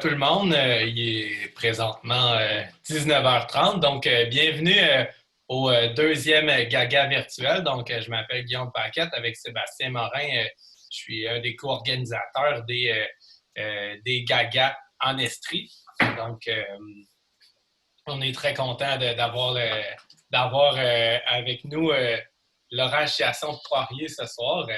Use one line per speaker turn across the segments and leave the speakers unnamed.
tout le monde. Il est présentement 19h30. Donc, bienvenue au deuxième Gaga virtuel. Donc, je m'appelle Guillaume Paquette avec Sébastien Morin. Je suis un des co-organisateurs des Gaga en Estrie. Donc, on est très content d'avoir avec nous Laurent Chiasson de Poirier ce soir.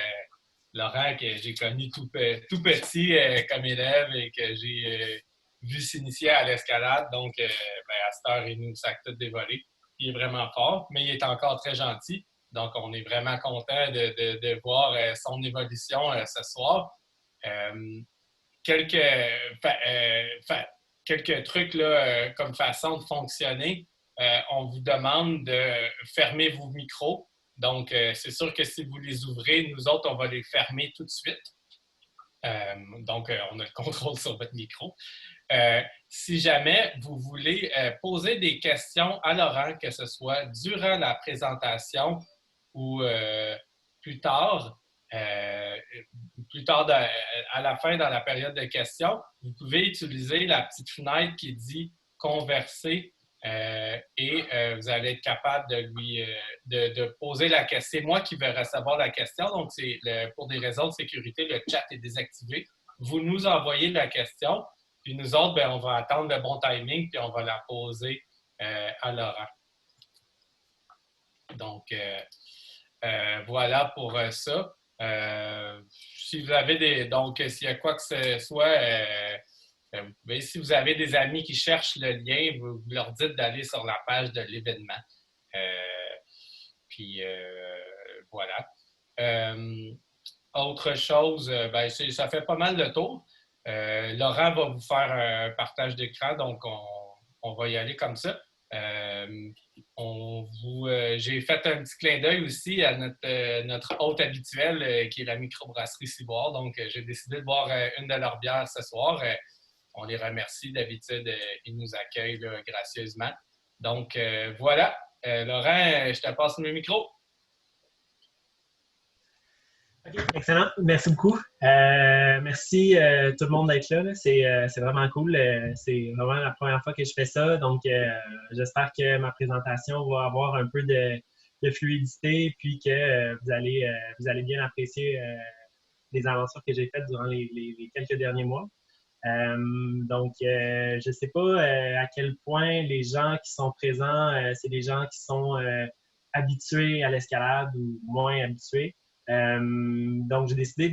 Laurent, que j'ai connu tout petit comme élève et que j'ai vu s'initier à l'escalade. Donc, à cette heure, il nous sac tout dévolé. Il est vraiment fort, mais il est encore très gentil. Donc, on est vraiment content de voir son évolution ce soir. Euh, quelques, quelques trucs là, comme façon de fonctionner. On vous demande de fermer vos micros. Donc, c'est sûr que si vous les ouvrez, nous autres, on va les fermer tout de suite. Donc, on a le contrôle sur votre micro. Si jamais vous voulez poser des questions à Laurent, que ce soit durant la présentation ou plus tard, à la fin dans la période de questions, vous pouvez utiliser la petite fenêtre qui dit converser et vous allez être capable de poser la question. C'est moi qui vais recevoir la question, donc pour des raisons de sécurité, le chat est désactivé. Vous nous envoyez la question, puis nous autres, on va attendre le bon timing, puis on va la poser à Laurent. Donc, voilà pour ça. Si vous avez donc, s'il y a quoi que ce soit, si vous avez des amis qui cherchent le lien, vous leur dites d'aller sur la page de l'événement. Puis, voilà. Autre chose, ça fait pas mal de tour. Laurent va vous faire un partage d'écran, donc on va y aller comme ça. J'ai fait un petit clin d'œil aussi à notre hôte habituel qui est la microbrasserie Ciboire. Donc, j'ai décidé de boire une de leurs bières ce soir. On les remercie. D'habitude, ils nous accueillent là, gracieusement. Donc, voilà. Laurent, je te passe le micro.
Okay, excellent. Merci beaucoup. Merci tout le monde d'être là. C'est vraiment cool. C'est vraiment la première fois que je fais ça. Donc, j'espère que ma présentation va avoir un peu de fluidité puis que vous allez bien apprécier les aventures que j'ai faites durant les quelques derniers mois. Je ne sais pas à quel point les gens qui sont présents, c'est des gens qui sont habitués à l'escalade ou moins habitués. Donc, j'ai décidé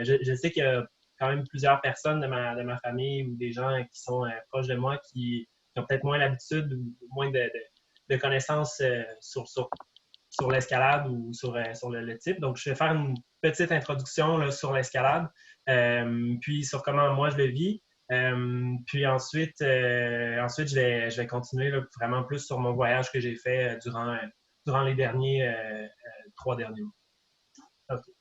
je sais qu'il y a quand même plusieurs personnes de ma famille ou des gens qui sont proches de moi qui ont peut-être moins l'habitude ou moins de connaissances sur l'escalade ou sur le type. Donc, je vais faire une petite introduction là, sur l'escalade, puis sur comment moi je le vis. Puis ensuite, je vais continuer là, vraiment plus sur mon voyage que j'ai fait durant les 3 derniers mois. Okay.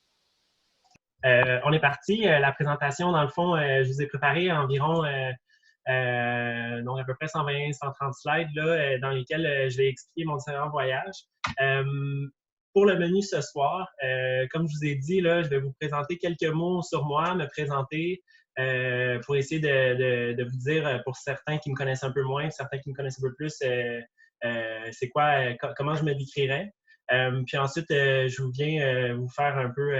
On est parti. La présentation, dans le fond, je vous ai préparé environ donc à peu près 120-130 slides là, dans lesquels je vais expliquer mon différent voyage. Pour le menu ce soir, comme je vous ai dit, là, je vais vous présenter quelques mots sur moi, me présenter pour essayer de vous dire, pour certains qui me connaissent un peu moins, certains qui me connaissent un peu plus, c'est quoi, comment je me décrirais. Puis ensuite, je viens vous faire un peu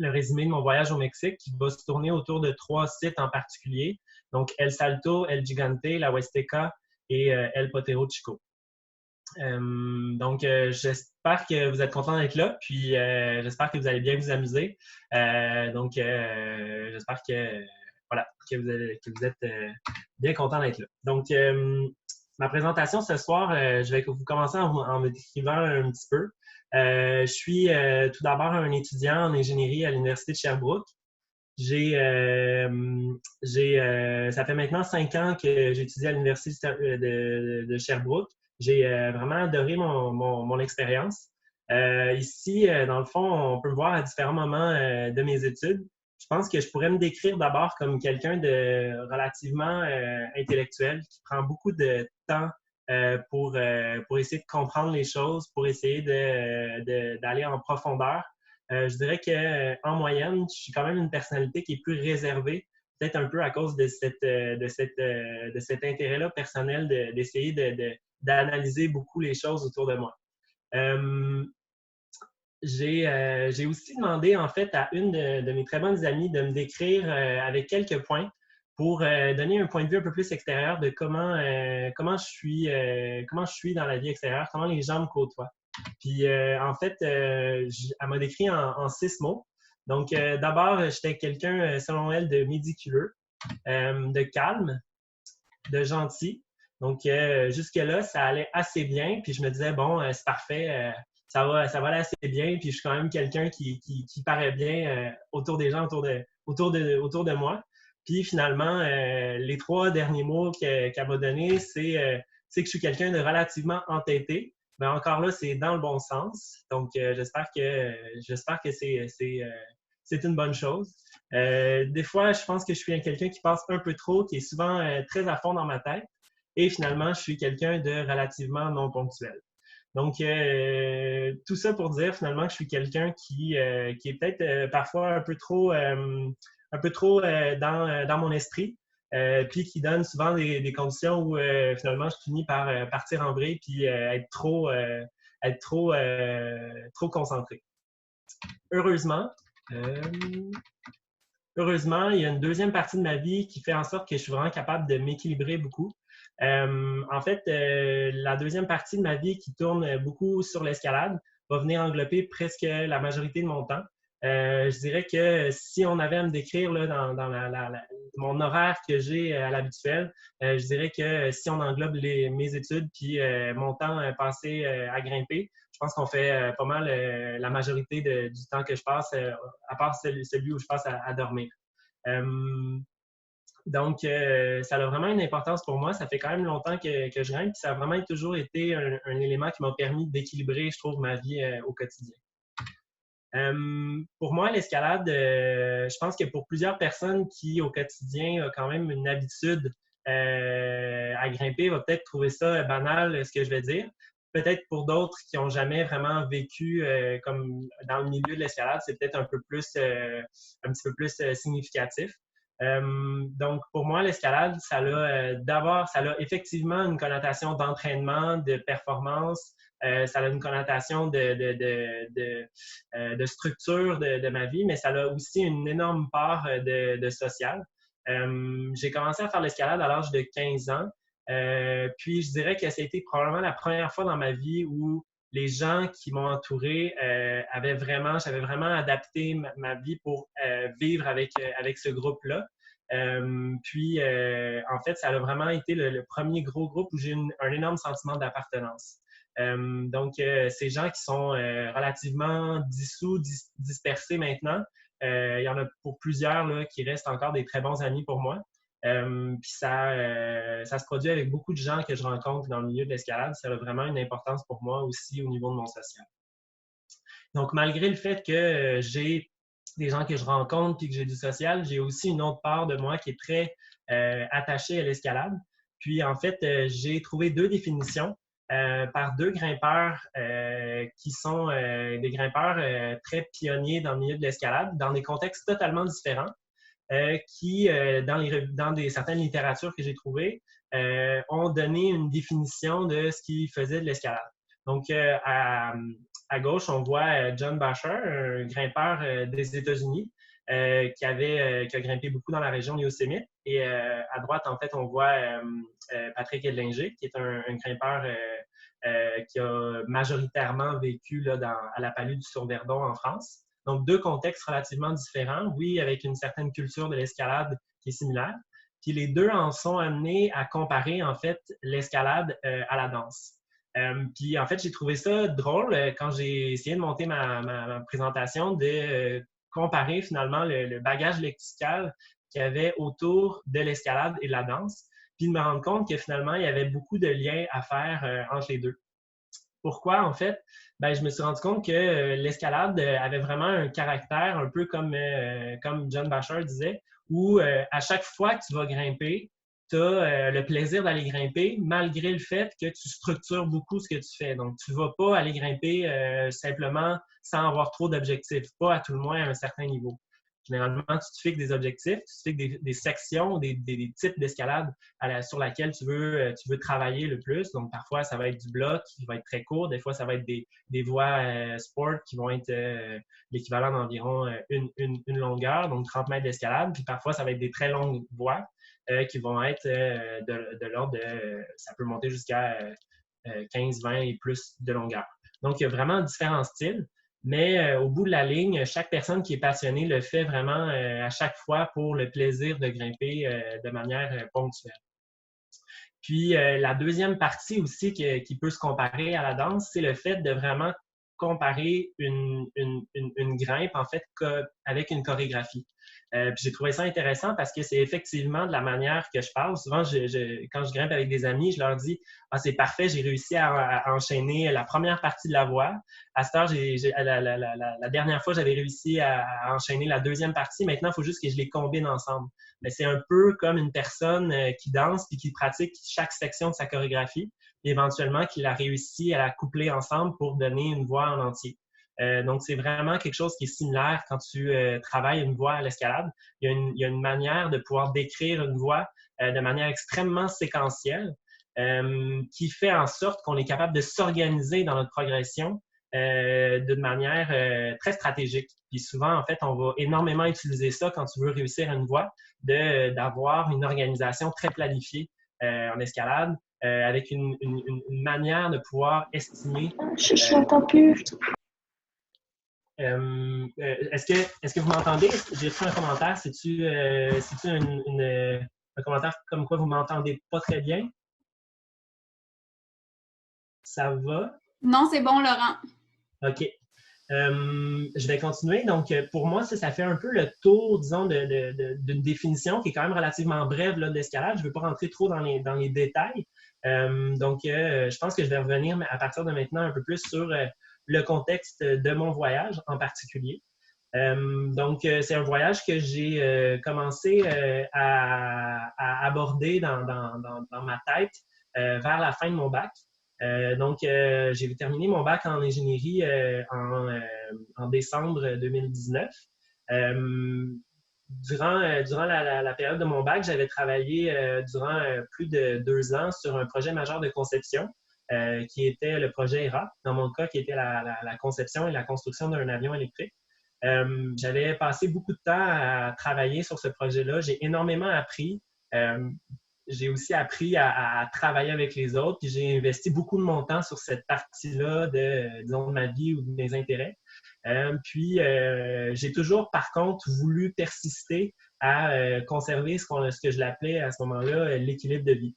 le résumé de mon voyage au Mexique qui va se tourner autour de 3 sites en particulier. Donc, El Salto, El Gigante, la Huasteca et El Potero Chico. J'espère que vous êtes contents d'être là, puis j'espère que vous allez bien vous amuser. J'espère que vous êtes bien contents d'être là. Donc, ma présentation ce soir, je vais vous commencer en me décrivant un petit peu. Je suis tout d'abord un étudiant en ingénierie à l'Université de Sherbrooke. Ça fait maintenant 5 ans que j'étudie à l'Université de Sherbrooke. J'ai vraiment adoré mon expérience. Ici, dans le fond, on peut me voir à différents moments de mes études. Je pense que je pourrais me décrire d'abord comme quelqu'un de relativement intellectuel qui prend beaucoup de temps pour essayer de comprendre les choses, pour essayer d'aller en profondeur. Je dirais qu'en moyenne, je suis quand même une personnalité qui est plus réservée peut-être un peu à cause de cet intérêt-là personnel d'essayer d'analyser beaucoup les choses autour de moi. J'ai aussi demandé, en fait, à une de mes très bonnes amies de me décrire avec quelques points pour donner un point de vue un peu plus extérieur de comment je suis dans la vie extérieure, comment les gens me côtoient. Puis, en fait, elle m'a décrit en 6 mots. Donc, d'abord, j'étais quelqu'un, selon elle, de médiculeux, de calme, de gentil. Donc, jusque-là, ça allait assez bien. Puis, je me disais, bon, c'est parfait, ça va aller assez bien. Puis, je suis quand même quelqu'un qui paraît bien autour des gens, autour de moi. Puis, finalement, les 3 derniers mots qu'elle m'a donnés, c'est que je suis quelqu'un de relativement entêté. Mais encore là, c'est dans le bon sens. Donc, j'espère que c'est une bonne chose. Des fois, je pense que je suis quelqu'un qui passe un peu trop, qui est souvent très à fond dans ma tête. Et finalement, je suis quelqu'un de relativement non ponctuel. Donc, tout ça pour dire finalement que je suis quelqu'un qui est peut-être parfois un peu trop dans mon esprit, puis qui donne souvent des conditions où finalement je finis par partir en vrille puis être trop concentré. Heureusement, il y a une deuxième partie de ma vie qui fait en sorte que je suis vraiment capable de m'équilibrer beaucoup. En fait, la deuxième partie de ma vie qui tourne beaucoup sur l'escalade va venir englober presque la majorité de mon temps. Je dirais que si on avait à me décrire là, dans mon horaire que j'ai à l'habituel, je dirais que si on englobe mes études puis mon temps passé à grimper, je pense qu'on fait pas mal la majorité du temps que je passe, à part celui où je passe à dormir. Donc, ça a vraiment une importance pour moi. Ça fait quand même longtemps que je grimpe, puis ça a vraiment toujours été un élément qui m'a permis d'équilibrer, je trouve, ma vie au quotidien. Pour moi, l'escalade, je pense que pour plusieurs personnes qui, au quotidien, ont quand même une habitude à grimper, va peut-être trouver ça banal, ce que je vais dire. Peut-être pour d'autres qui n'ont jamais vraiment vécu comme dans le milieu de l'escalade, c'est peut-être un petit peu plus significatif. Donc, pour moi, l'escalade, ça a effectivement une connotation d'entraînement, de performance, ça a une connotation de structure de ma vie, mais ça a aussi une énorme part de social. J'ai commencé à faire l'escalade à l'âge de 15 ans, puis je dirais que ça a été probablement la première fois dans ma vie où les gens qui m'ont entouré j'avais vraiment adapté ma vie pour vivre avec ce groupe-là. Puis, en fait, ça a vraiment été le premier gros groupe où j'ai un énorme sentiment d'appartenance. Donc, ces gens qui sont relativement dispersés maintenant, il y en a pour plusieurs là, qui restent encore des très bons amis pour moi. Puis ça se produit avec beaucoup de gens que je rencontre dans le milieu de l'escalade. Ça a vraiment une importance pour moi aussi au niveau de mon social. Donc, malgré le fait que j'ai des gens que je rencontre et que j'ai du social, j'ai aussi une autre part de moi qui est très attachée à l'escalade. Puis, en fait, j'ai trouvé 2 définitions par 2 grimpeurs qui sont des grimpeurs très pionniers dans le milieu de l'escalade, dans des contextes totalement différents. Qui, dans certaines littératures que j'ai trouvées, ont donné une définition de ce qui faisait de l'escalade. Donc, à gauche, on voit John Basher, un grimpeur des États-Unis, qui a grimpé beaucoup dans la région de Yosemite. Et à droite, en fait, on voit Patrick Edlinger, qui est un grimpeur qui a majoritairement vécu là, à la Palue du Sur-Verdon en France. Donc, 2 contextes relativement différents, oui, avec une certaine culture de l'escalade qui est similaire. Puis les 2 en sont amenés à comparer, en fait, l'escalade à la danse. Puis, en fait, j'ai trouvé ça drôle quand j'ai essayé de monter ma présentation, de comparer finalement le bagage lexical qu'il y avait autour de l'escalade et de la danse, puis de me rendre compte que finalement, il y avait beaucoup de liens à faire entre les 2. Pourquoi, en fait? Ben, je me suis rendu compte que l'escalade avait vraiment un caractère un peu comme John Basher disait, où à chaque fois que tu vas grimper, tu as le plaisir d'aller grimper malgré le fait que tu structures beaucoup ce que tu fais. Donc, tu ne vas pas aller grimper simplement sans avoir trop d'objectifs, pas à tout le moins à un certain niveau. Généralement, tu te fixes des objectifs, tu te fixes des sections, des types d'escalade sur laquelle tu veux travailler le plus. Donc, parfois, ça va être du bloc qui va être très court. Des fois, ça va être des voies sport qui vont être l'équivalent d'environ une longueur, donc 30 mètres d'escalade. Puis parfois, ça va être des très longues voies qui vont être de l'ordre de... ça peut monter jusqu'à 15, 20 et plus de longueur. Donc, il y a vraiment différents styles. Mais au bout de la ligne, chaque personne qui est passionnée le fait vraiment à chaque fois pour le plaisir de grimper de manière ponctuelle. Puis la deuxième partie aussi qui peut se comparer à la danse, c'est le fait de vraiment comparer une grimpe en fait avec une chorégraphie. Puis j'ai trouvé ça intéressant parce que c'est effectivement de la manière que je parle. Souvent, quand je grimpe avec des amis, je leur dis « Ah, c'est parfait, j'ai réussi à enchaîner la première partie de la voie. À cette heure, la dernière fois, j'avais réussi à enchaîner la deuxième partie. Maintenant, il faut juste que je les combine ensemble. » Mais c'est un peu comme une personne qui danse puis qui pratique chaque section de sa chorégraphie et éventuellement qui la réussit à la coupler ensemble pour donner une voix en entier. Donc, c'est vraiment quelque chose qui est similaire quand tu travailles une voix à l'escalade. Il y a une manière de pouvoir décrire une voix de manière extrêmement séquentielle qui fait en sorte qu'on est capable de s'organiser dans notre progression d'une manière très stratégique. Puis souvent, en fait, on va énormément utiliser ça quand tu veux réussir une voie, d'avoir une organisation très planifiée en escalade, avec une manière de pouvoir estimer...
Je l'entends plus.
Est-ce que vous m'entendez? J'ai reçu un commentaire. C'est-tu un commentaire comme quoi vous m'entendez pas très bien? Ça va?
Non, c'est bon, Laurent.
OK. Je vais continuer. Donc, pour moi, ça fait un peu le tour, disons, d'une définition qui est quand même relativement brève là, de l'escalade. Je ne veux pas rentrer trop dans les détails. Donc, je pense que je vais revenir à partir de maintenant un peu plus sur le contexte de mon voyage en particulier. Donc, c'est un voyage que j'ai commencé à aborder dans ma tête vers la fin de mon bac. Donc, j'ai terminé mon bac en ingénierie en décembre 2019. Durant la période de mon bac, j'avais travaillé durant plus de 2 ans sur un projet majeur de conception qui était le projet ERA, dans mon cas, qui était la conception et la construction d'un avion électrique. J'avais passé beaucoup de temps à travailler sur ce projet-là. J'ai énormément appris. J'ai aussi appris à travailler avec les autres. Puis j'ai investi beaucoup de mon temps sur cette partie-là disons, de ma vie ou de mes intérêts. Puis j'ai toujours, par contre, voulu persister à conserver ce que je l'appelais à ce moment-là l'équilibre de vie.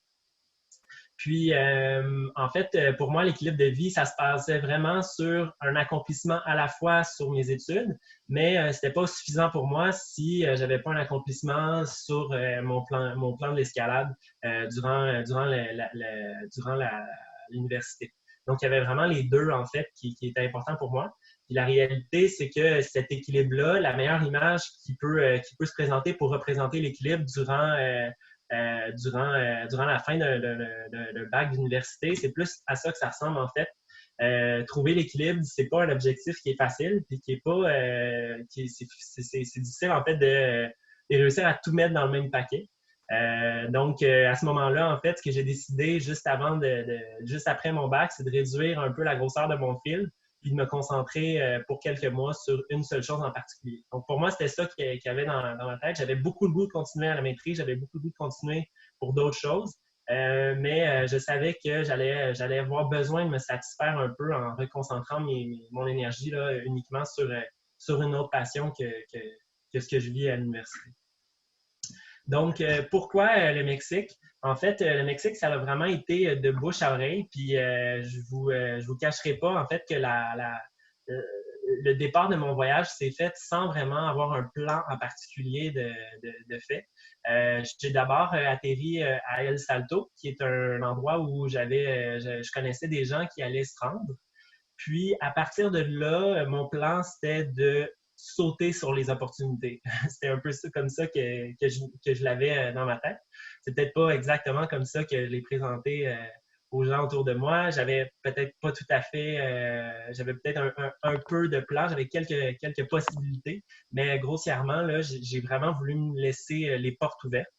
Puis, en fait, pour moi, l'équilibre de vie, ça se basait vraiment sur un accomplissement à la fois sur mes études, mais c'était pas suffisant pour moi si j'avais pas un accomplissement sur mon plan de l'escalade durant l'université. Donc, il y avait vraiment les deux, en fait, qui étaient importants pour moi. Puis la réalité, c'est que cet équilibre-là, la meilleure image qui peut se présenter pour représenter l'équilibre durant la fin d'un bac d'université. C'est plus à ça que ça ressemble, en fait. Trouver l'équilibre, c'est pas un objectif qui est facile, puis qui est pas... c'est difficile, en fait, de réussir à tout mettre dans le même paquet. Donc, à ce moment-là, en fait, ce que j'ai décidé juste après mon bac, c'est de réduire un peu la grosseur de mon fil, puis de me concentrer pour quelques mois sur une seule chose en particulier. Donc, pour moi, c'était ça qu'il y avait dans ma tête. J'avais beaucoup le goût de continuer à la maîtrise, j'avais beaucoup le goût de continuer pour d'autres choses, mais je savais que j'allais avoir besoin de me satisfaire un peu en reconcentrant mon énergie là, uniquement sur une autre passion que ce que je vis à l'université. Donc, pourquoi le Mexique? En fait, le Mexique, ça a vraiment été de bouche à oreille. Puis, je vous cacherai pas, en fait, que le départ de mon voyage s'est fait sans vraiment avoir un plan en particulier de fait. J'ai d'abord atterri à El Salto, qui est un endroit où je connaissais des gens qui allaient se rendre. Puis, à partir de là, mon plan, c'était de sauter sur les opportunités. C'était un peu comme ça que je l'avais dans ma tête. C'est peut-être pas exactement comme ça que je l'ai présenté aux gens autour de moi. J'avais peut-être pas tout à fait, j'avais peut-être un peu de plan, j'avais quelques possibilités, mais grossièrement, là, j'ai vraiment voulu me laisser les portes ouvertes.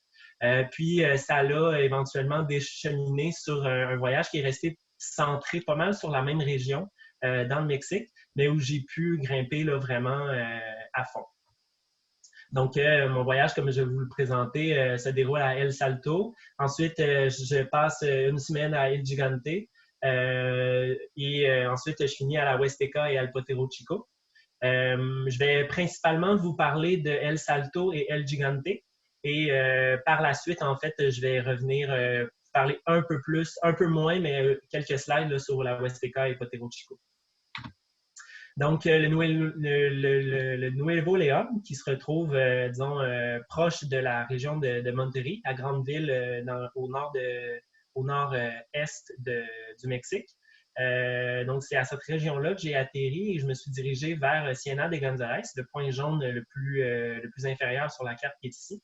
Puis, ça l'a éventuellement décheminé sur un voyage qui est resté centré pas mal sur la même région dans le Mexique, mais où j'ai pu grimper là, vraiment à fond. Donc, mon voyage, comme je vais vous le présenter, se déroule à El Salto. Ensuite, je passe une semaine à El Gigante. Ensuite, je finis à la Huasteca et al Potero Chico. Je vais principalement vous parler de El Salto et El Gigante. Et par la suite, en fait, je vais revenir parler un peu plus, un peu moins, mais quelques slides là, sur la Huasteca et Potero Chico. Donc, le Nuevo León, qui se retrouve, disons, proche de la région de Monterrey, la grande ville au nord-est du Mexique. Donc, c'est à cette région-là que j'ai atterri et je me suis dirigé vers Ciénega de González, le point jaune le plus inférieur sur la carte qui est ici.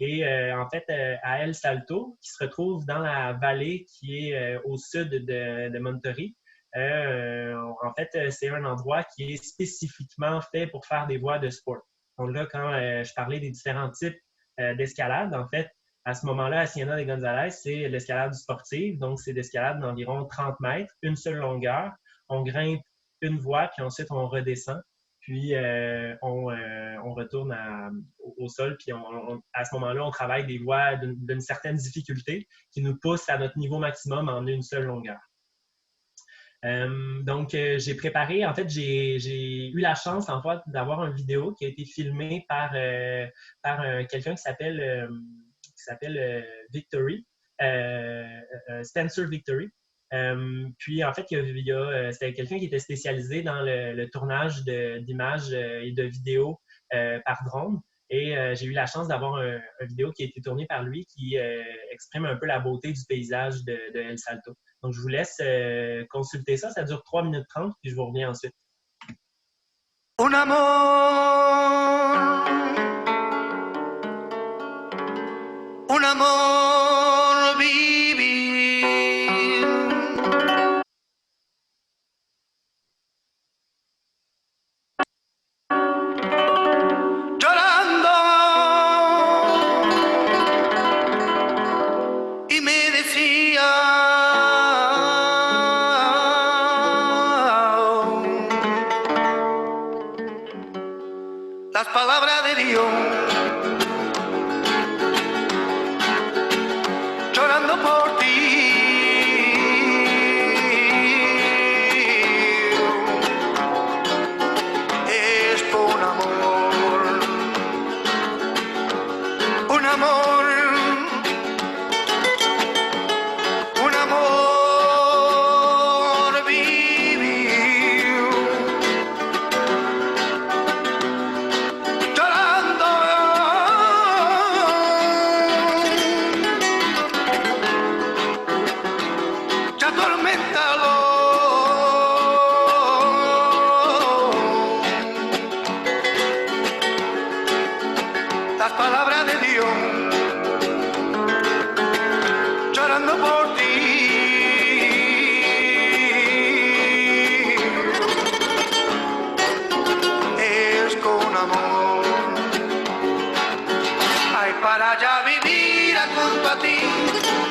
Et en fait, à El Salto, qui se retrouve dans la vallée qui est au sud de Monterrey, en fait, c'est un endroit qui est spécifiquement fait pour faire des voies de sport. Donc là, quand je parlais des différents types d'escalade, en fait, à ce moment-là, à Ciénega de González, c'est l'escalade sportive. Donc, c'est l'escalade d'environ 30 mètres, une seule longueur. On grimpe une voie, puis ensuite, on redescend. Puis, on retourne au sol. Puis, à ce moment-là, on travaille des voies d'une certaine difficulté qui nous poussent à notre niveau maximum en une seule longueur. Donc, j'ai préparé, en fait, j'ai eu la chance, en fait, d'avoir une vidéo qui a été filmée par quelqu'un qui s'appelle Victory, Spencer Victory. Puis, en fait, c'était quelqu'un qui était spécialisé dans le tournage d'images et de vidéos par drone. Et j'ai eu la chance d'avoir une vidéo qui a été tournée par lui qui exprime un peu la beauté du paysage de El Salto. Donc, je vous laisse consulter ça. Ça dure 3 minutes 30, puis je vous reviens ensuite.
Un amor vivir. Llorando y me decía las palabras de Dios. Llorando por ti. Es por un amor vivir. Llorando ya atormentado. Las palabras de Dios, llorando por ti. Es con amor. Ay, para allá vivir junto a ti,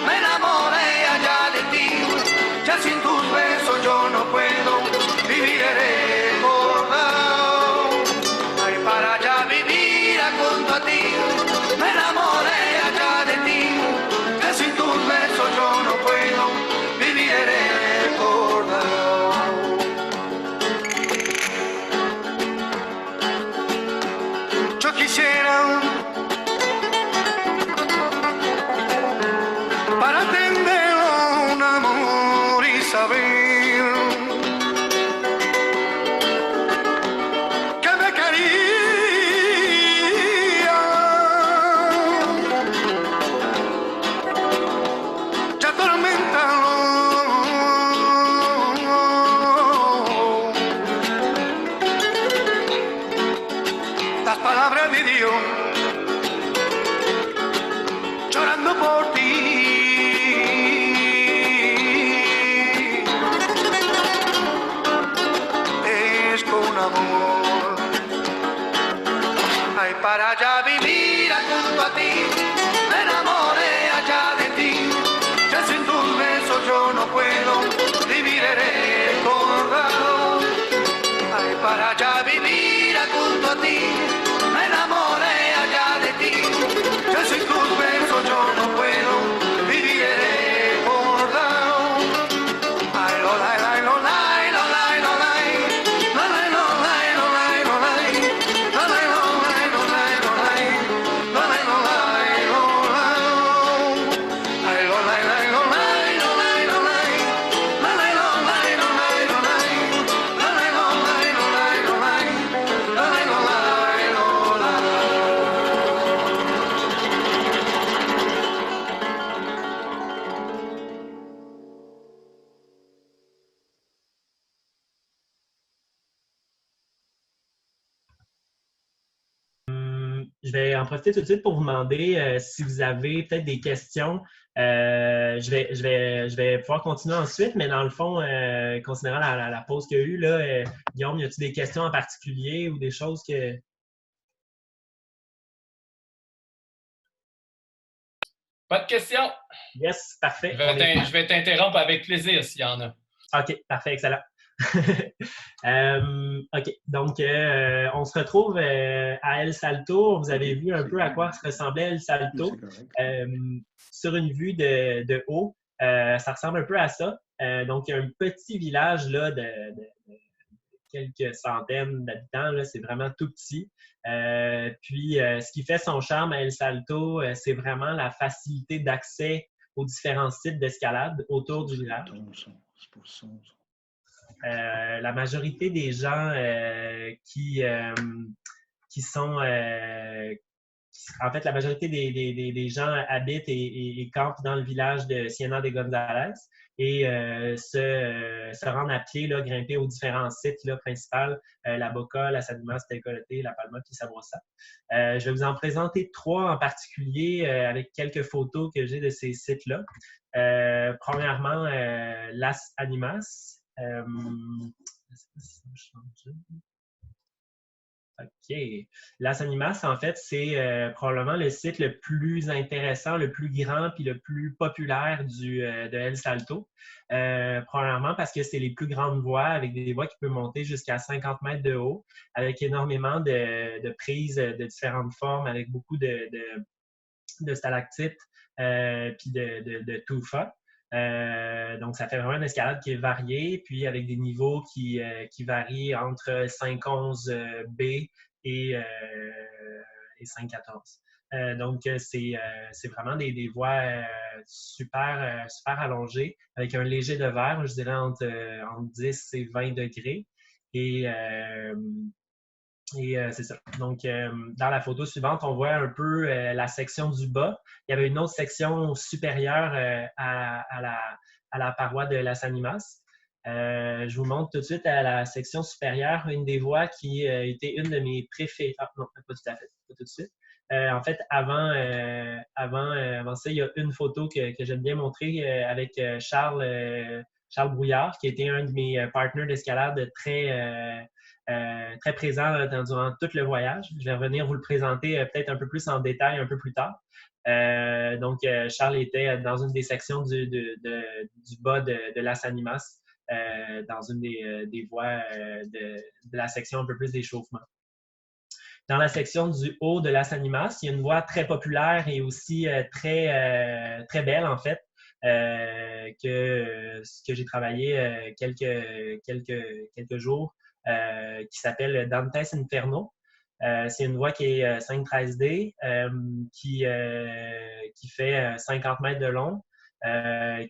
me enamoré allá de ti. Ya sin tus besos yo no puedo vivir recordado. Ay, para allá vivir junto a ti, me enamoré allá de ti. Ya sin tus besos yo no puedo vivir recordado. Yo quisiera a ti, me enamoré allá de ti, que sin tus besos yo no puedo vivir recordado. Ay, lo, la, lo, la, lo, la, lo, la, lo, la, lo, la, lo, la, lo, la, lo, la, lo, la, lo, la, lo, la, lo, la, lo, la, lo, la. Ay, lo, la, lo, la, lo, la, lo, la, lo, la, lo, la, lo, la, lo, la, lo, la, lo, la, lo, la, lo, la, lo, la, lo, la, lo, la, lo, la.
Je vais en profiter tout de suite pour vous demander si vous avez peut-être des questions. Je vais pouvoir continuer ensuite, mais dans le fond, considérant la pause qu'il y a eu, là, Guillaume, y a-t-il des questions en particulier ou des choses que…
Pas de questions.
Yes, parfait.
Je vais t'interrompre avec plaisir s'il y en a.
OK, parfait, excellent. OK, donc on se retrouve à El Salto. Vous avez vu un peu à quoi ressemblait El Salto. Sur une vue de haut, ça ressemble un peu à ça. Donc, il y a un petit village là, de quelques centaines d'habitants. C'est vraiment tout petit. Puis, ce qui fait son charme à El Salto, c'est vraiment la facilité d'accès aux différents sites d'escalade autour du village. La majorité des gens qui sont… en fait, la majorité des gens habitent et campent dans le village de Ciénaga de González et se rendent à pied, là, grimper aux différents sites là, principaux, la Boca, la San Dimas, Tecolote, la Palma puis Sabrosa. Je vais vous en présenter 3 en particulier avec quelques photos que j'ai de ces sites-là. Premièrement, Las Animas. OK. Las Animas, en fait, c'est probablement le site le plus intéressant, le plus grand puis le plus populaire de El Salto. Premièrement, parce que c'est les plus grandes voies avec des voies qui peuvent monter jusqu'à 50 mètres de haut, avec énormément de prises de différentes formes, avec beaucoup de stalactites puis de tufa. Donc, ça fait vraiment une escalade qui est variée, puis avec des niveaux qui varient entre 5,11 B et 5,14. Donc, c'est vraiment des voies super allongées, avec un léger de verre, je dirais entre 10 et 20 degrés. Et c'est ça. Donc, dans la photo suivante, on voit un peu la section du bas. Il y avait une autre section supérieure à la paroi de Las Animas. Je vous montre tout de suite à la section supérieure une des voies qui était une de mes préférées. Ah non, pas tout à fait, pas tout de suite. En fait, avant ça, il y a une photo que j'aime bien montrer avec Charles Brouillard, qui était un de mes partenaires d'escalade très présent durant tout le voyage. Je vais revenir vous le présenter peut-être un peu plus en détail un peu plus tard. Donc, Charles était dans une des sections du bas de Las Animas, dans une des voies de la section un peu plus d'échauffement. Dans la section du haut de Las Animas, il y a une voie très populaire et aussi très belle, en fait, que j'ai travaillé quelques jours, qui s'appelle Dantes Inferno. C'est une voie qui est 513D, qui fait 50 mètres de long,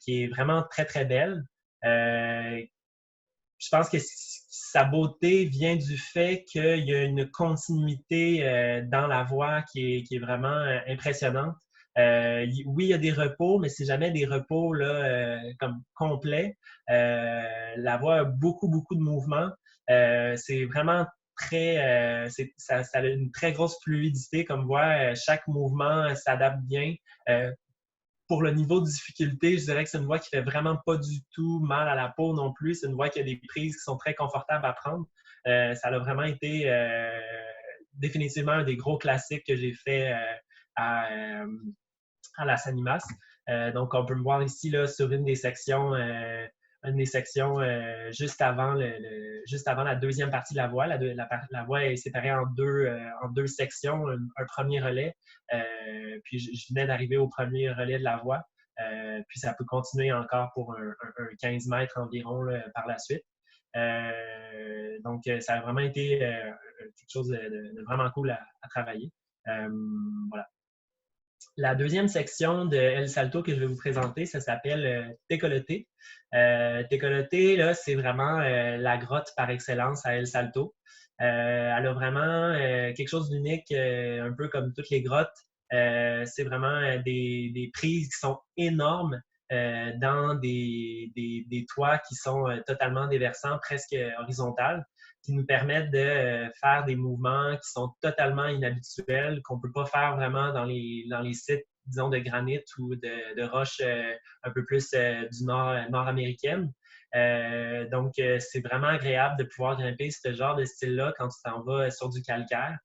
qui est vraiment très, très belle. Je pense que sa beauté vient du fait qu'il y a une continuité dans la voie qui est vraiment impressionnante. Oui, il y a des repos, mais c'est jamais des repos là, comme complets. La voie a beaucoup de mouvements. C'est vraiment ça a une très grosse fluidité comme voie. Chaque mouvement s'adapte bien. Pour le niveau de difficulté, je dirais que c'est une voie qui fait vraiment pas du tout mal à la peau non plus. C'est une voie qui a des prises qui sont très confortables à prendre. Ça a vraiment été définitivement un des gros classiques que j'ai fait à Las Animas. Donc, on peut me voir ici là, sur une des sections une des sections juste avant la deuxième partie de la voie. La voie est séparée en deux sections, un premier relais. Puis je venais d'arriver au premier relais de la voie. Puis ça peut continuer encore pour un 15 mètres environ là, par la suite. Donc, ça a vraiment été quelque chose de vraiment cool à travailler. Voilà. La deuxième section de El Salto que je vais vous présenter, ça s'appelle Tecolote. Tecolote, là, c'est vraiment la grotte par excellence à El Salto. Elle a vraiment quelque chose d'unique, un peu comme toutes les grottes. C'est vraiment des prises qui sont énormes dans des toits qui sont totalement déversants, presque horizontales, qui nous permettent de faire des mouvements qui sont totalement inhabituels, qu'on ne peut pas faire vraiment dans les sites, disons, de granit ou de roches un peu plus du nord-américaine. Donc, c'est vraiment agréable de pouvoir grimper ce genre de style-là quand tu t'en vas sur du calcaire.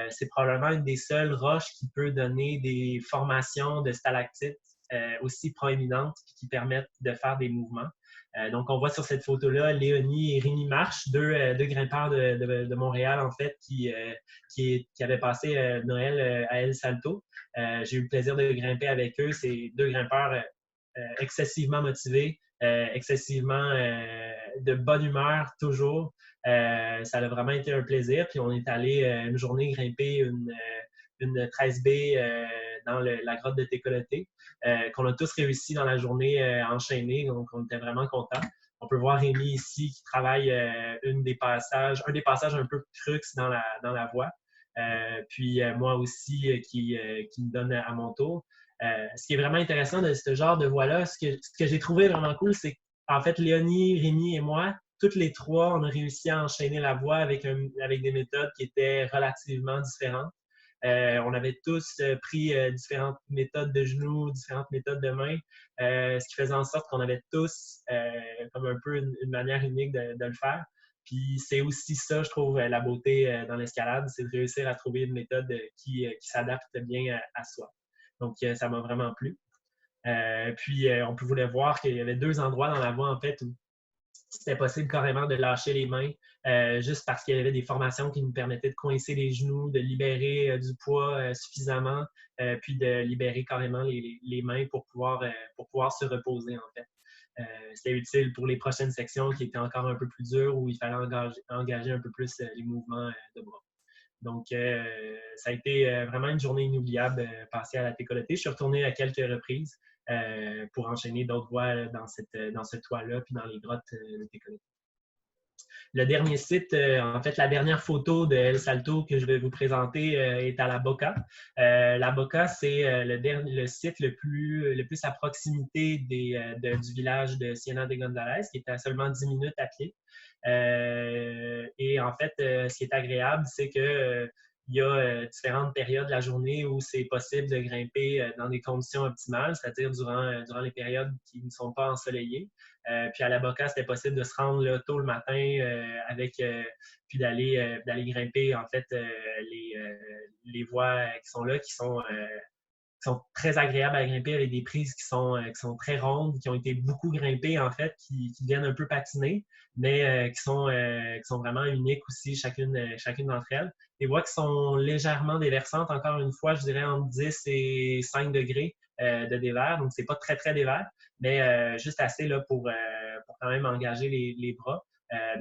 C'est probablement une des seules roches qui peut donner des formations de stalactites aussi proéminentes qui permettent de faire des mouvements. Donc, on voit sur cette photo-là Léonie et Rémi Marche, deux grimpeurs de Montréal, en fait, qui avaient passé Noël à El Salto. J'ai eu le plaisir de grimper avec eux. C'est deux grimpeurs excessivement motivés, excessivement de bonne humeur, toujours. Ça a vraiment été un plaisir. Puis, on est allé une journée grimper une 13B dans la grotte de Tecolote, qu'on a tous réussi dans la journée à enchaîner. Donc, on était vraiment contents. On peut voir Rémi ici qui travaille un des passages un peu crux dans la voie. Puis moi aussi qui me donne à mon tour. Ce qui est vraiment intéressant de ce genre de voie-là, ce que j'ai trouvé vraiment cool, c'est qu'en fait, Léonie, Rémi et moi, toutes les trois, on a réussi à enchaîner la voie avec des méthodes qui étaient relativement différentes. On avait tous pris différentes méthodes de genoux, différentes méthodes de mains, ce qui faisait en sorte qu'on avait tous comme un peu une manière unique de le faire. Puis c'est aussi ça, je trouve, la beauté dans l'escalade, c'est de réussir à trouver une méthode qui s'adapte bien à soi. Donc, ça m'a vraiment plu. Puis, on pouvait voir qu'il y avait deux endroits dans la voie, en fait, où c'était possible carrément de lâcher les mains juste parce qu'il y avait des formations qui nous permettaient de coincer les genoux, de libérer du poids suffisamment, puis de libérer carrément les mains pour pouvoir se reposer, en fait. C'était utile pour les prochaines sections qui étaient encore un peu plus dures où il fallait engager un peu plus les mouvements de bras. Donc, ça a été vraiment une journée inoubliable passée à la Tecolote. Je suis retourné à quelques reprises pour enchaîner d'autres voies dans ce toit-là puis dans les grottes de Tecolote. Le dernier site, en fait, la dernière photo de El Salto que je vais vous présenter est à La Boca. La Boca, c'est le site le plus à proximité du village de Ciénega de González, qui est à seulement 10 minutes à pied. Et en fait, ce qui est agréable, c'est que il y a différentes périodes de la journée où c'est possible de grimper dans des conditions optimales, c'est-à-dire durant les périodes qui ne sont pas ensoleillées. Puis à la Boca, c'était possible de se rendre là, tôt le matin puis d'aller grimper en fait les voies qui sont là, qui sont très agréables à grimper avec des prises qui sont très rondes, qui ont été beaucoup grimpées en fait, qui viennent un peu patiner, mais qui sont vraiment uniques aussi, chacune d'entre elles. Les voies qui sont légèrement déversantes, encore une fois, je dirais entre 10 et 5 degrés de dévers, donc c'est pas très, très dévers, mais juste assez là, pour quand même engager les bras,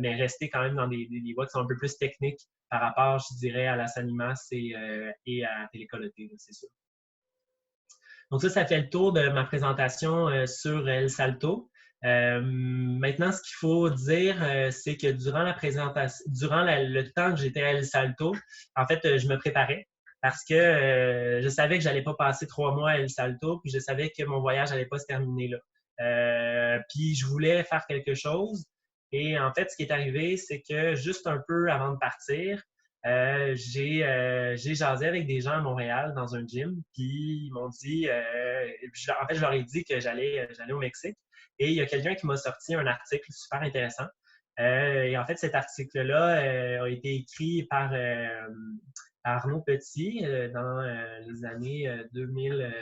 mais rester quand même dans des voies qui sont un peu plus techniques par rapport, je dirais, à la Sanimas et à Tecolote, c'est sûr. Donc ça fait le tour de ma présentation sur El Salto. Maintenant, ce qu'il faut dire, c'est que durant le temps que j'étais à El Salto, en fait, je me préparais parce que je savais que j'allais pas passer 3 mois à El Salto, puis je savais que mon voyage n'allait pas se terminer là. Puis je voulais faire quelque chose. Et en fait, ce qui est arrivé, c'est que juste un peu avant de partir, j'ai jasé avec des gens à Montréal dans un gym, puis ils m'ont dit, en fait, je leur ai dit que j'allais au Mexique, et il y a quelqu'un qui m'a sorti un article super intéressant Et en fait, cet article-là a été écrit par Arnaud Petit dans les années 2000,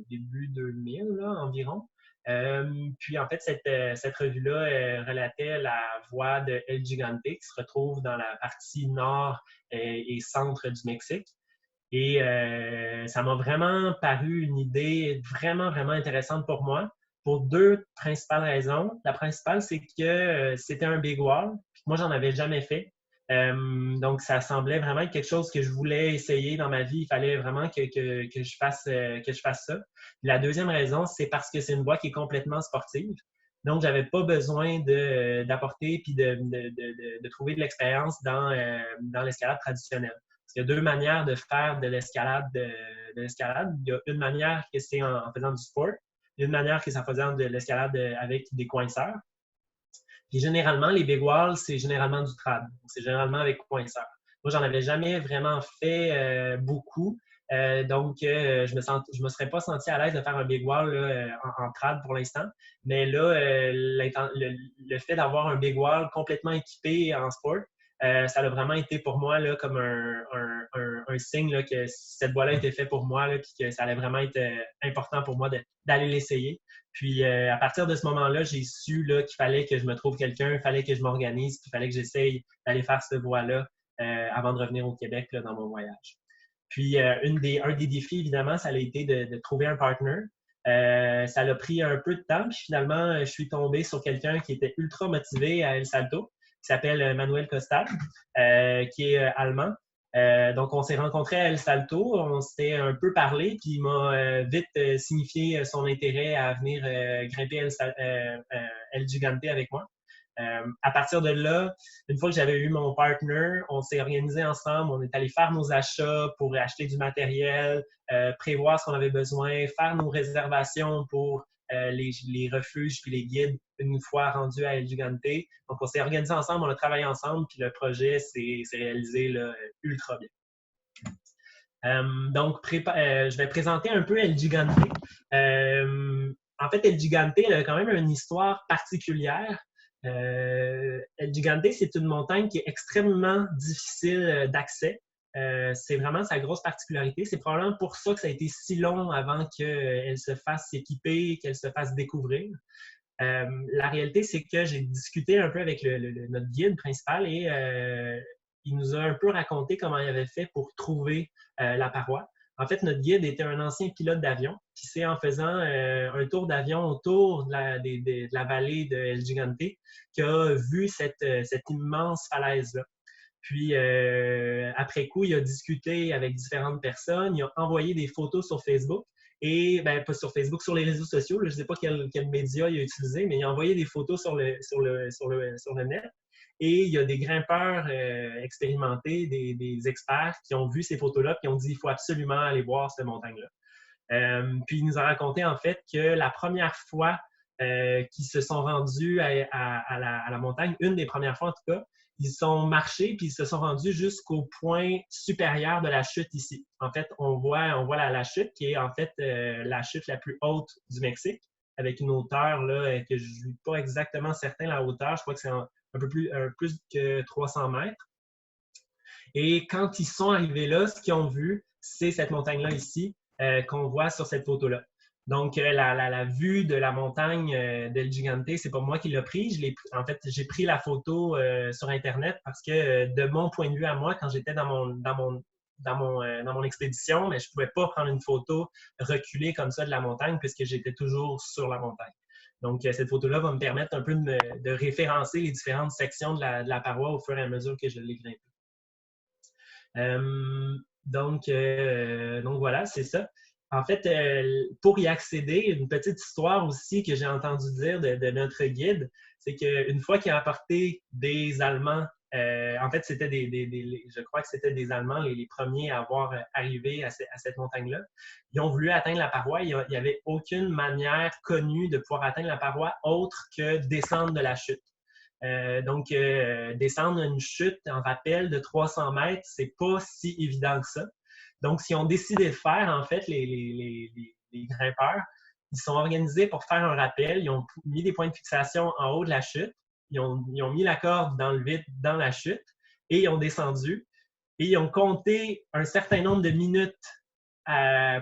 début 2000 là, environ. Puis en fait, cette revue-là relatait la voie de El Gigante qui se retrouve dans la partie nord et centre du Mexique. Et ça m'a vraiment paru une idée vraiment, vraiment intéressante pour moi, pour deux principales raisons. La principale, c'est que c'était un big wall, puis moi, j'en avais jamais fait. Donc, ça semblait vraiment être quelque chose que je voulais essayer dans ma vie. Il fallait vraiment que je fasse ça. Puis la deuxième raison, c'est parce que c'est une voie qui est complètement sportive. Donc, j'avais pas besoin d'apporter puis de trouver de l'expérience dans l'escalade traditionnelle. Parce qu'il y a deux manières de faire de l'escalade. Il y a une manière que c'est en faisant du sport, une manière que c'est en faisant de l'escalade avec des coinceurs. Puis généralement, les big walls, c'est généralement du trad. C'est généralement avec coinceurs. Moi, j'en avais jamais vraiment fait beaucoup. Donc, je me serais pas senti à l'aise de faire un big wall là, en trad pour l'instant. Mais là, le fait d'avoir un big wall complètement équipé en sport, ça a vraiment été pour moi là, comme un signe là, que cette voie-là était faite pour moi, là, puis que ça allait vraiment être important pour moi d'aller l'essayer. Puis à partir de ce moment-là, j'ai su là, qu'il fallait que je me trouve quelqu'un, il fallait que je m'organise, puis il fallait que j'essaye d'aller faire cette voie-là avant de revenir au Québec là, dans mon voyage. Puis un des défis, évidemment, ça a été de trouver un partner. Ça a pris un peu de temps, puis finalement, je suis tombé sur quelqu'un qui était ultra motivé à El Salto, qui s'appelle Manuel Costal, qui est allemand. Donc, on s'est rencontrés à El Salto, on s'était un peu parlé, puis il m'a vite signifié son intérêt à venir grimper El Gigante avec moi. À partir de là, une fois que j'avais eu mon partner, on s'est organisé ensemble, on est allé faire nos achats pour acheter du matériel, prévoir ce qu'on avait besoin, faire nos réservations pour les refuges puis les guides une fois rendus à El Gigante. Donc, on s'est organisé ensemble, on a travaillé ensemble, puis le projet s'est réalisé là, ultra bien. Donc, je vais présenter un peu El Gigante. En fait, El Gigante, elle a quand même une histoire particulière. El Gigante, c'est une montagne qui est extrêmement difficile d'accès. C'est vraiment sa grosse particularité. C'est probablement pour ça que ça a été si long avant qu'elle se fasse équiper, qu'elle se fasse découvrir. La réalité, c'est que j'ai discuté un peu avec notre guide principal et il nous a un peu raconté comment il avait fait pour trouver la paroi. En fait, notre guide était un ancien pilote d'avion, puis c'est en faisant un tour d'avion autour de la vallée de El Gigante qu'il a vu cette immense falaise-là. Puis, après coup, il a discuté avec différentes personnes, il a envoyé des photos sur Facebook, et ben, pas sur Facebook, sur les réseaux sociaux, là, je ne sais pas quel média il a utilisé, mais il a envoyé des photos sur le net. Et il y a des grimpeurs expérimentés, des experts qui ont vu ces photos-là et qui ont dit qu'il faut absolument aller voir cette montagne-là. Puis il nous a raconté en fait que la première fois qu'ils se sont rendus à la montagne, une des premières fois en tout cas, ils sont marchés puis ils se sont rendus jusqu'au point supérieur de la chute ici. En fait, on voit la chute qui est en fait la chute la plus haute du Mexique avec une hauteur là, que je ne suis pas exactement certain la hauteur. Je crois que c'est un peu plus que 300 mètres. Et quand ils sont arrivés là, ce qu'ils ont vu, c'est cette montagne-là ici qu'on voit sur cette photo-là. Donc, la vue de la montagne d'El Gigante, c'est pas moi qui l'ai pris. En fait, j'ai pris la photo sur Internet parce que de mon point de vue à moi, quand j'étais dans mon expédition, mais je ne pouvais pas prendre une photo reculée comme ça de la montagne puisque j'étais toujours sur la montagne. Donc, cette photo-là va me permettre un peu de référencer les différentes sections de la paroi au fur et à mesure que je l'ai grimpée. Donc, voilà, c'est ça. En fait, pour y accéder, une petite histoire aussi que j'ai entendu dire de notre guide, c'est qu'une fois qu'il a apporté des Allemands, en fait, c'était je crois que c'était des Allemands les premiers à avoir arrivé à cette montagne-là. Ils ont voulu atteindre la paroi. Il n'y avait aucune manière connue de pouvoir atteindre la paroi autre que descendre de la chute. Donc, descendre une chute en rappel de 300 mètres, c'est pas si évident que ça. Donc, ce qu'ils ont décidé de faire, en fait, les grimpeurs, ils sont organisés pour faire un rappel. Ils ont mis des points de fixation en haut de la chute. ils ont mis la corde dans le vide, dans la chute, et ils ont descendu. Et ils ont compté un certain nombre de minutes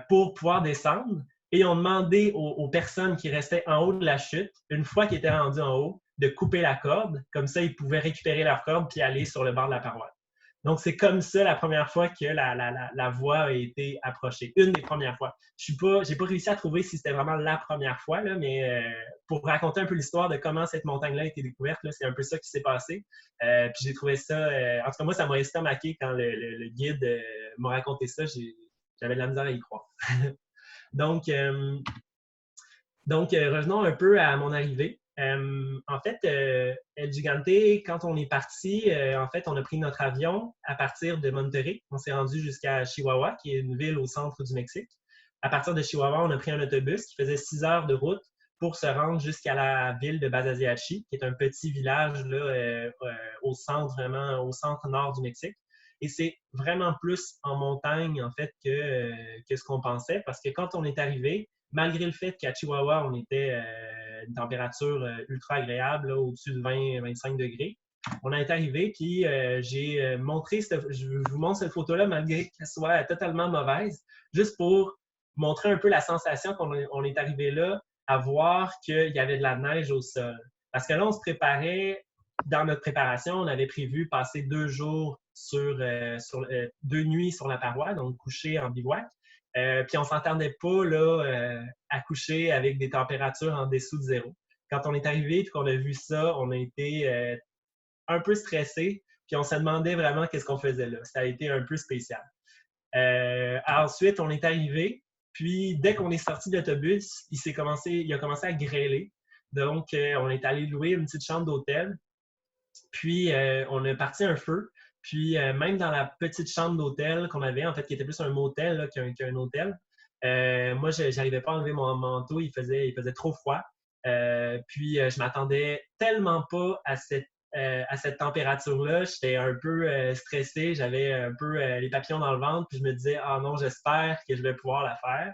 pour pouvoir descendre. Et ils ont demandé aux personnes qui restaient en haut de la chute, une fois qu'ils étaient rendus en haut, de couper la corde. Comme ça, ils pouvaient récupérer leur corde puis aller sur le bord de la paroi. Donc, c'est comme ça la première fois que la voie a été approchée. Une des premières fois. J'ai pas réussi à trouver si c'était vraiment la première fois, là, mais pour raconter un peu l'histoire de comment cette montagne-là a été découverte, là, c'est un peu ça qui s'est passé. Puis j'ai trouvé ça... en tout cas, moi, ça m'a estomaqué quand le guide m'a raconté ça. J'avais de la misère à y croire. Donc, revenons un peu à mon arrivée. En fait, El Gigante, quand on est parti, en fait, on a pris notre avion à partir de Monterrey. On s'est rendu jusqu'à Chihuahua, qui est une ville au centre du Mexique. À partir de Chihuahua, on a pris un autobus qui faisait 6 heures de route pour se rendre jusqu'à la ville de Basaziachi, qui est un petit village là, au centre, vraiment au centre nord du Mexique. Et c'est vraiment plus en montagne, en fait, que ce qu'on pensait, parce que quand on est arrivé, malgré le fait qu'à Chihuahua, on était une température ultra agréable, au-dessus de 20-25 degrés, on est arrivé, puis j'ai montré, je vous montre cette photo-là, malgré qu'elle soit totalement mauvaise, juste pour montrer un peu la sensation qu'on est arrivé là, à voir qu'il y avait de la neige au sol. Parce que là, on se préparait, dans notre préparation, on avait prévu passer 2 jours deux nuits sur la paroi, donc coucher en bivouac. Puis on ne s'entendait pas là, à coucher avec des températures en dessous de zéro. Quand on est arrivé et qu'on a vu ça, on a été un peu stressé, puis on se demandait vraiment qu'est-ce qu'on faisait là. Ça a été un peu spécial. Ensuite, on est arrivé, puis dès qu'on est sorti de l'autobus, il a commencé à grêler. Donc, on est allé louer une petite chambre d'hôtel, puis on a parti un feu. Puis, même dans la petite chambre d'hôtel qu'on avait, en fait, qui était plus un motel qu'un hôtel, moi, je n'arrivais pas à enlever mon manteau, il faisait trop froid. Puis, je m'attendais tellement pas à cette température-là. J'étais un peu stressé, j'avais un peu les papillons dans le ventre, puis je me disais « Ah non, j'espère que je vais pouvoir la faire. »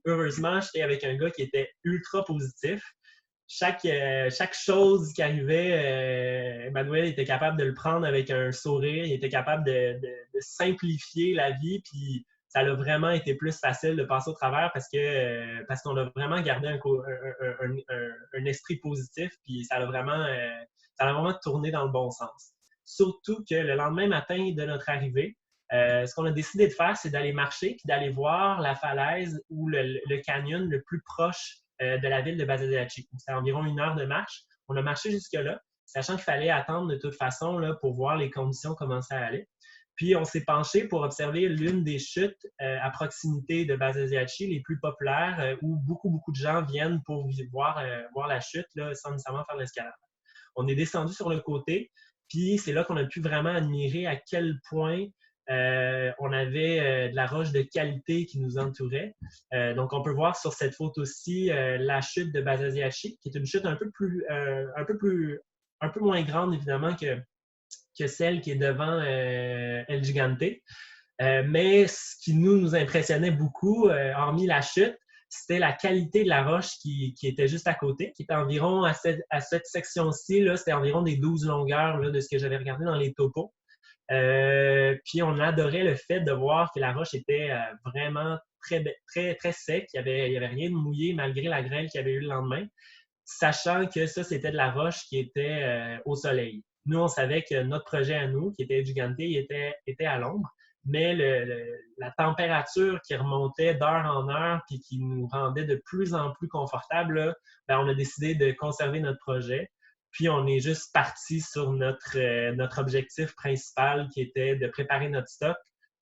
Heureusement, j'étais avec un gars qui était ultra positif. Chaque chose qui arrivait, Emmanuel était capable de le prendre avec un sourire, il était capable de simplifier la vie, puis ça a vraiment été plus facile de passer au travers parce qu'on a vraiment gardé un esprit positif, puis ça a vraiment tourné dans le bon sens. Surtout que le lendemain matin de notre arrivée, ce qu'on a décidé de faire, c'est d'aller marcher puis d'aller voir la falaise ou le canyon le plus proche de la ville de Basaziachi. C'est environ 1 heure de marche. On a marché jusque-là, sachant qu'il fallait attendre de toute façon là, pour voir les conditions commencer à aller. Puis, on s'est penché pour observer l'une des chutes à proximité de Basaziachi, les plus populaires, où beaucoup de gens viennent pour voir la chute là, sans nécessairement faire l'escalade. On est descendu sur le côté, puis c'est là qu'on a pu vraiment admirer à quel point on avait de la roche de qualité qui nous entourait. Donc, on peut voir sur cette photo-ci la chute de Basaziachi, qui est une chute un peu moins grande, évidemment, que celle qui est devant El Gigante. Mais ce qui nous impressionnait beaucoup, hormis la chute, c'était la qualité de la roche qui était juste à côté, qui était environ, à cette section-ci, c'était environ des 12 longueurs là, de ce que j'avais regardé dans les topos. Puis on adorait le fait de voir que la roche était vraiment très, très, très sec. Il y avait rien de mouillé malgré la grêle qu'il y avait eu le lendemain, sachant que ça, c'était de la roche qui était au soleil. Nous, on savait que notre projet à nous, qui était Gigante, était à l'ombre, mais la température qui remontait d'heure en heure puis qui nous rendait de plus en plus confortables, là, ben, on a décidé de conserver notre projet. Puis, on est juste parti sur notre objectif principal qui était de préparer notre stock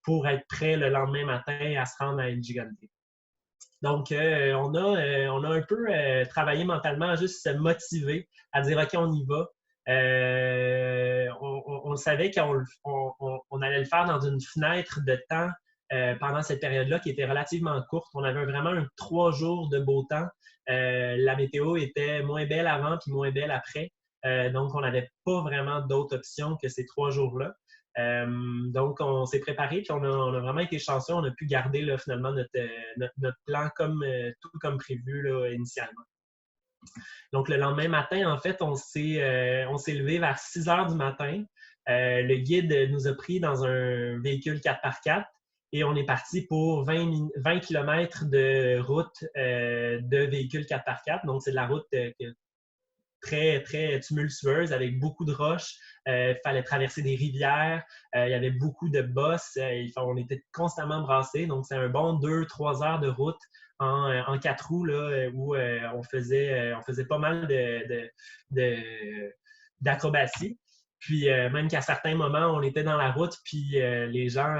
pour être prêt le lendemain matin à se rendre à El Gigante. Donc, on a un peu travaillé mentalement à juste se motiver, à dire « OK, on y va ». On savait qu'on allait le faire dans une fenêtre de temps pendant cette période-là qui était relativement courte. On avait vraiment 3 jours de beau temps. La météo était moins belle avant puis moins belle après. Donc, on n'avait pas vraiment d'autres options que ces 3 jours-là. Donc, on s'est préparé puis on a vraiment été chanceux. On a pu garder là, finalement notre plan tout comme prévu là, initialement. Donc, le lendemain matin, en fait, on s'est levé vers 6 heures du matin. Le guide nous a pris dans un véhicule 4x4 et on est parti pour 20 km de route de véhicule 4x4. Donc, c'est de la route très, très tumultueuse avec beaucoup de roches. Il fallait traverser des rivières. Il y avait beaucoup de bosses. On était constamment brassés. Donc, c'est un bon 2-3 heures de route en 4 roues là, où on faisait pas mal d'acrobatie. Puis même qu'à certains moments, on était dans la route, puis les gens,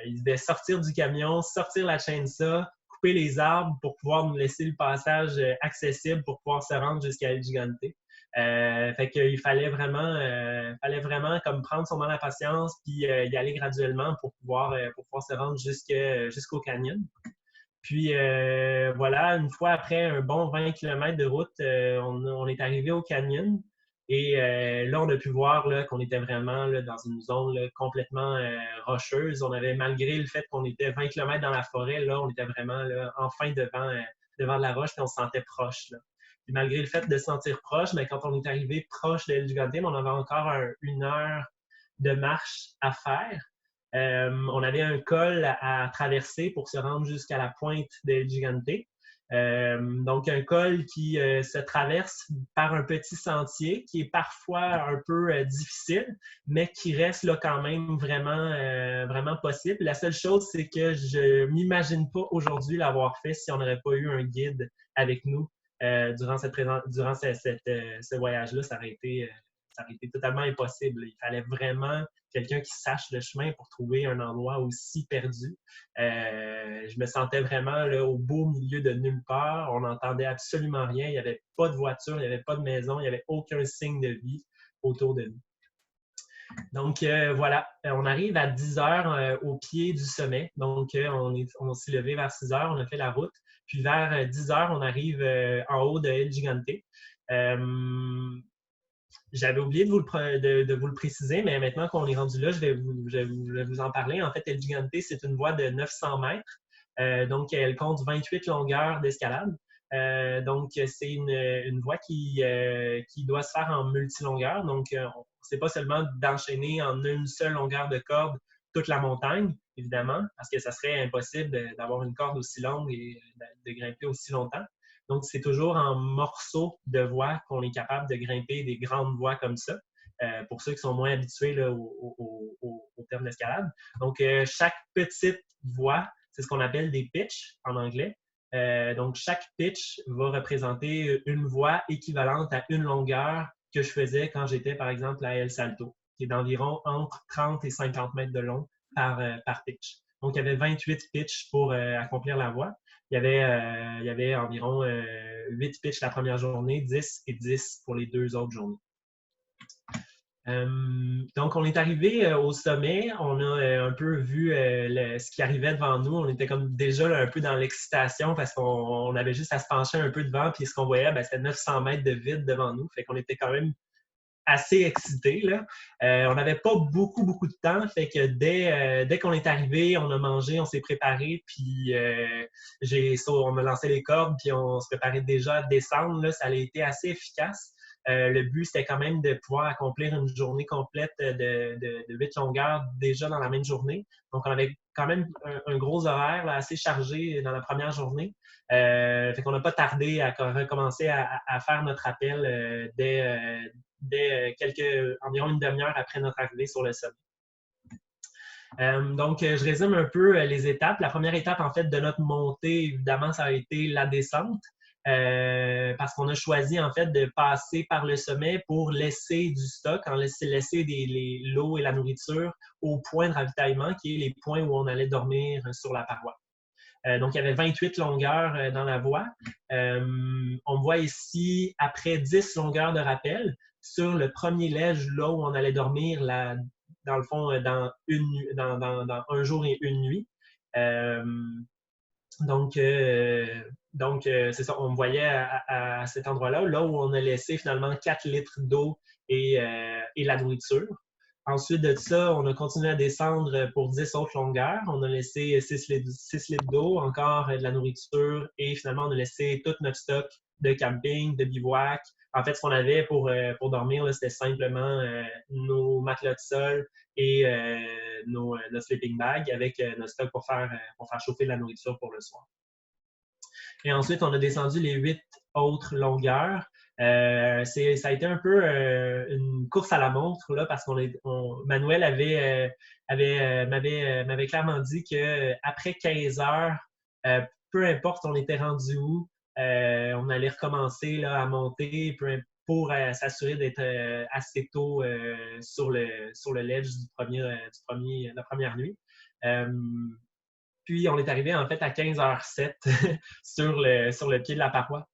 ils devaient sortir du camion, sortir la chainsaw, couper les arbres pour pouvoir nous laisser le passage accessible pour pouvoir se rendre jusqu'à El Gigante. Fait qu'il fallait vraiment comme prendre son mal à patience puis y aller graduellement pour pouvoir se rendre jusqu'au canyon. Puis voilà, une fois après un bon 20 km de route, on est arrivé au canyon. Et là, on a pu voir là, qu'on était vraiment là, dans une zone là, complètement rocheuse. On avait, malgré le fait qu'on était 20 km dans la forêt, là, on était vraiment là, enfin devant de la roche et on se sentait proche. Là. Puis malgré le fait de se sentir proche, mais quand on est arrivé proche de El Gigante, on avait encore 1 heure de marche à faire. On avait un col à traverser pour se rendre jusqu'à la pointe de El Gigante. Donc, un col qui se traverse par un petit sentier qui est parfois un peu difficile, mais qui reste là quand même vraiment possible. La seule chose, c'est que je m'imagine pas aujourd'hui l'avoir fait si on n'aurait pas eu un guide avec nous durant ce voyage-là. Ça aurait été totalement impossible. Il fallait vraiment quelqu'un qui sache le chemin pour trouver un endroit aussi perdu. Je me sentais vraiment là, au beau milieu de nulle part. On n'entendait absolument rien. Il n'y avait pas de voiture, il n'y avait pas de maison, il n'y avait aucun signe de vie autour de nous. Donc, voilà, on arrive à 10 heures au pied du sommet. Donc, on s'est levé vers 6 heures, on a fait la route. Puis, vers 10 heures, on arrive en haut de El Gigante. J'avais oublié de vous le préciser, mais maintenant qu'on est rendu là, je vais vous en parler. En fait, El Gigante, c'est une voie de 900 mètres. Donc, elle compte 28 longueurs d'escalade. Donc, c'est une voie qui doit se faire en multilongueur. Donc, c'est pas seulement d'enchaîner en une seule longueur de corde toute la montagne, évidemment, parce que ça serait impossible d'avoir une corde aussi longue et de grimper aussi longtemps. Donc, c'est toujours en morceaux de voies qu'on est capable de grimper des grandes voies comme ça, pour ceux qui sont moins habitués là, au terme d'escalade. Donc, chaque petite voie, c'est ce qu'on appelle des pitches en anglais. Donc, chaque pitch va représenter une voie équivalente à une longueur que je faisais quand j'étais, par exemple, à El Salto, qui est d'environ entre 30 et 50 mètres de long par pitch. Donc, il y avait 28 pitches pour accomplir la voie. Il y avait environ 8 pitches la première journée, 10 et 10 pour les 2 autres journées. Donc, on est arrivé au sommet. On a un peu vu ce qui arrivait devant nous. On était comme déjà là, un peu dans l'excitation parce qu'on avait juste à se pencher un peu devant. Puis ce qu'on voyait, c'était 900 mètres de vide devant nous. Fait qu'on était quand même assez excités. Là. On n'avait pas beaucoup de temps. Fait que dès qu'on est arrivé, on a mangé, on s'est préparé. Puis on a lancé les cordes. Puis on se préparait déjà à descendre. Là. Ça a été assez efficace. Le but, c'était quand même de pouvoir accomplir une journée complète de 8 longueurs déjà dans la même journée. Donc, on avait quand même un gros horaire là, assez chargé dans la première journée. Fait qu'on n'a pas tardé à recommencer à faire notre appel dès environ une demi-heure après notre arrivée sur le sommet. Donc, je résume un peu les étapes. La première étape, en fait, de notre montée, évidemment, ça a été la descente. Parce qu'on a choisi en fait de passer par le sommet pour laisser du stock, laisser l'eau et la nourriture au point de ravitaillement, qui est les points où on allait dormir sur la paroi. Donc, il y avait 28 longueurs dans la voie. On voit ici, après 10 longueurs de rappel, sur le premier ledge, là où on allait dormir, dans le fond, dans un jour et une nuit. Donc, c'est ça, on voyait à cet endroit-là, là où on a laissé finalement 4 litres d'eau et la nourriture. Ensuite de ça, on a continué à descendre pour 10 autres longueurs. On a laissé 6 litres d'eau, encore de la nourriture et finalement, on a laissé tout notre stock de camping, de bivouac. En fait, ce qu'on avait pour dormir, là, c'était simplement nos matelas de sol et nos sleeping bags avec notre stock pour faire chauffer de la nourriture pour le soir. Et ensuite, on a descendu les 8 autres longueurs. Ça a été un peu une course à la montre là, parce Manuel m'avait clairement dit qu'après 15 heures, peu importe on était rendu où, on allait recommencer là, à monter pour s'assurer d'être assez tôt sur le ledge la première nuit. Puis on est arrivé en fait à 15h07 sur le pied de la paroi.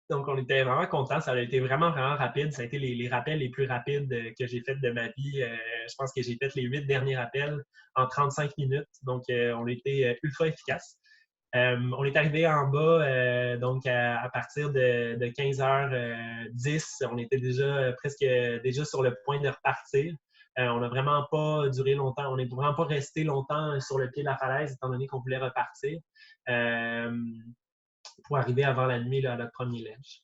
Donc, on était vraiment contents. Ça a été vraiment, vraiment rapide. Ça a été les rappels les plus rapides que j'ai fait de ma vie. Je pense que j'ai fait les 8 derniers rappels en 35 minutes. Donc, on a été ultra efficaces. On est arrivé en bas, donc à partir de 15h10, on était déjà sur le point de repartir. On n'a vraiment pas duré longtemps. On n'est vraiment pas resté longtemps sur le pied de la falaise, étant donné qu'on voulait repartir. Pour arriver avant la nuit là, à notre premier ledge.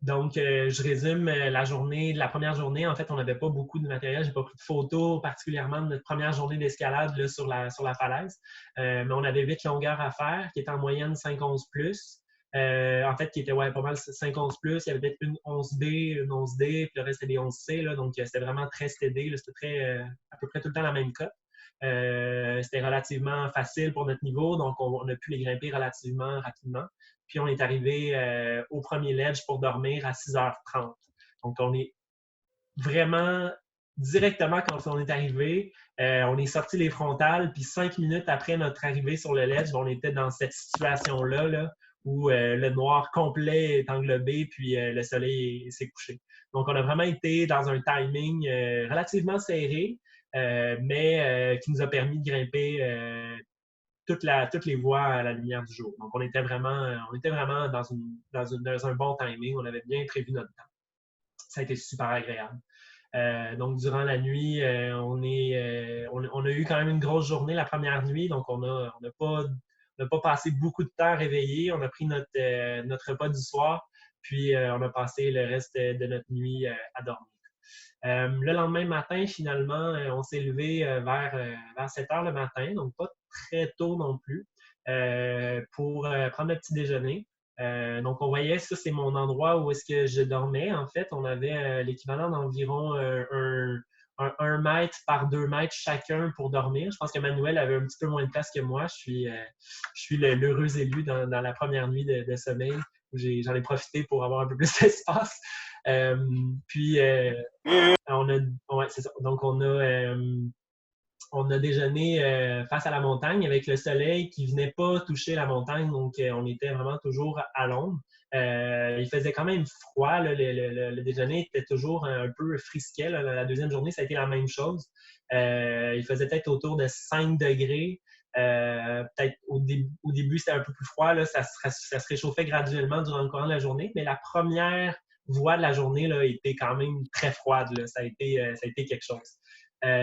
Donc, je résume la première journée. En fait, on n'avait pas beaucoup de matériel. Je n'ai pas pris de photos particulièrement de notre première journée d'escalade là, sur la falaise. Mais on avait 8 longueurs à faire, qui étaient en moyenne 5-11+. En fait, qui était pas mal 5-11+. Il y avait peut-être une 11B, une 11D, puis le reste, c'était des 11C. Là, donc, c'était vraiment très stédé. C'était à peu près tout le temps la même cote. C'était relativement facile pour notre niveau, donc on a pu les grimper relativement rapidement. Puis on est arrivé au premier ledge pour dormir à 6h30. Donc on est vraiment directement quand on est arrivé, on est sorti les frontales, puis 5 minutes après notre arrivée sur le ledge, on était dans cette situation-là là, où le noir complet est englobé, puis le soleil s'est couché. Donc on a vraiment été dans un timing relativement serré, mais qui nous a permis de grimper toutes les voies à la lumière du jour. Donc, on était vraiment dans un bon timing. On avait bien prévu notre temps. Ça a été super agréable. Donc, durant la nuit, on a eu quand même une grosse journée la première nuit. Donc, on n'a pas passé beaucoup de temps réveillé. On a pris notre repas du soir, puis on a passé le reste de notre nuit à dormir. Le lendemain matin, finalement, on s'est levé vers 7 heures le matin, donc pas très tôt non plus, pour prendre le petit déjeuner. Donc, on voyait, ça, c'est mon endroit où est-ce que je dormais. En fait, on avait l'équivalent d'environ 1 mètre par 2 mètres chacun pour dormir. Je pense que Manuel avait un petit peu moins de place que moi. Je suis l'heureux élu dans la première nuit de sommeil où j'en ai profité pour avoir un peu plus d'espace. Puis, c'est ça. Donc, on a déjeuné face à la montagne avec le soleil qui ne venait pas toucher la montagne. Donc, on était vraiment toujours à l'ombre. Il faisait quand même froid. Là, le déjeuner était toujours un peu frisquet. Là. La deuxième journée, ça a été la même chose. Il faisait peut-être autour de 5 degrés. Peut-être au début, c'était un peu plus froid. Là. Ça se réchauffait graduellement durant le courant de la journée. Mais la première voie de la journée là, était quand même très froide. Là. Ça a été quelque chose.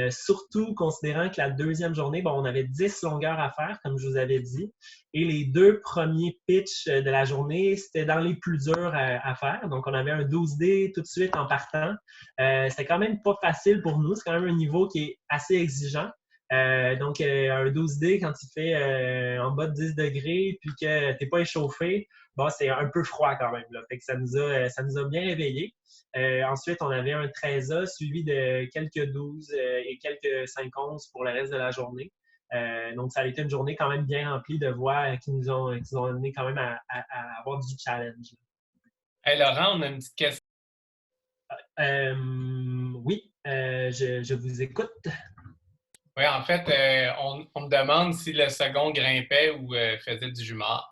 Surtout considérant que la deuxième journée, on avait 10 longueurs à faire, comme je vous avais dit. Et les 2 premiers pitchs de la journée, c'était dans les plus durs à faire. Donc, on avait un 12D tout de suite en partant. C'était quand même pas facile pour nous. C'est quand même un niveau qui est assez exigeant. Donc, un 12D, quand il fait en bas de 10 degrés puis que tu n'es pas échauffé, c'est un peu froid quand même. Là. Fait que ça nous a bien réveillés. Ensuite, on avait un 13A suivi de quelques 12 et quelques 5-11 pour le reste de la journée. Donc, ça a été une journée quand même bien remplie de voies qui nous ont amené quand même à avoir du challenge.
Hey Laurent, on a une petite question.
Oui, je vous écoute.
Oui, en fait, on me demande si le second grimpait ou faisait du jumard.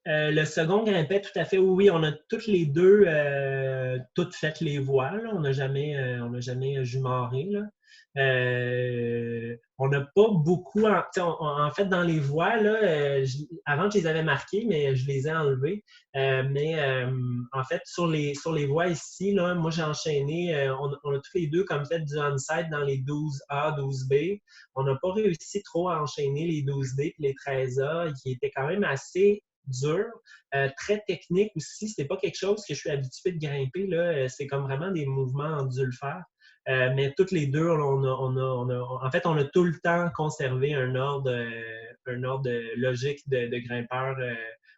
Le second grimpait tout à fait. Oui, on a toutes les deux toutes fait les voies. Là. On n'a jamais jumarré. Là. On n'a pas beaucoup... En fait, dans les voies, là, avant, je les avais marquées, mais je les ai enlevées. En fait, sur les voies ici, là, moi, j'ai enchaîné. On a tous les deux comme fait du onside dans les 12A, 12B. On n'a pas réussi trop à enchaîner les 12D et les 13A, qui étaient quand même assez dur, très technique aussi. C'est pas quelque chose que je suis habitué de grimper, là. C'est comme vraiment des mouvements endulfaires. Mais toutes les deux, en fait, on a tout le temps conservé un ordre logique de grimpeur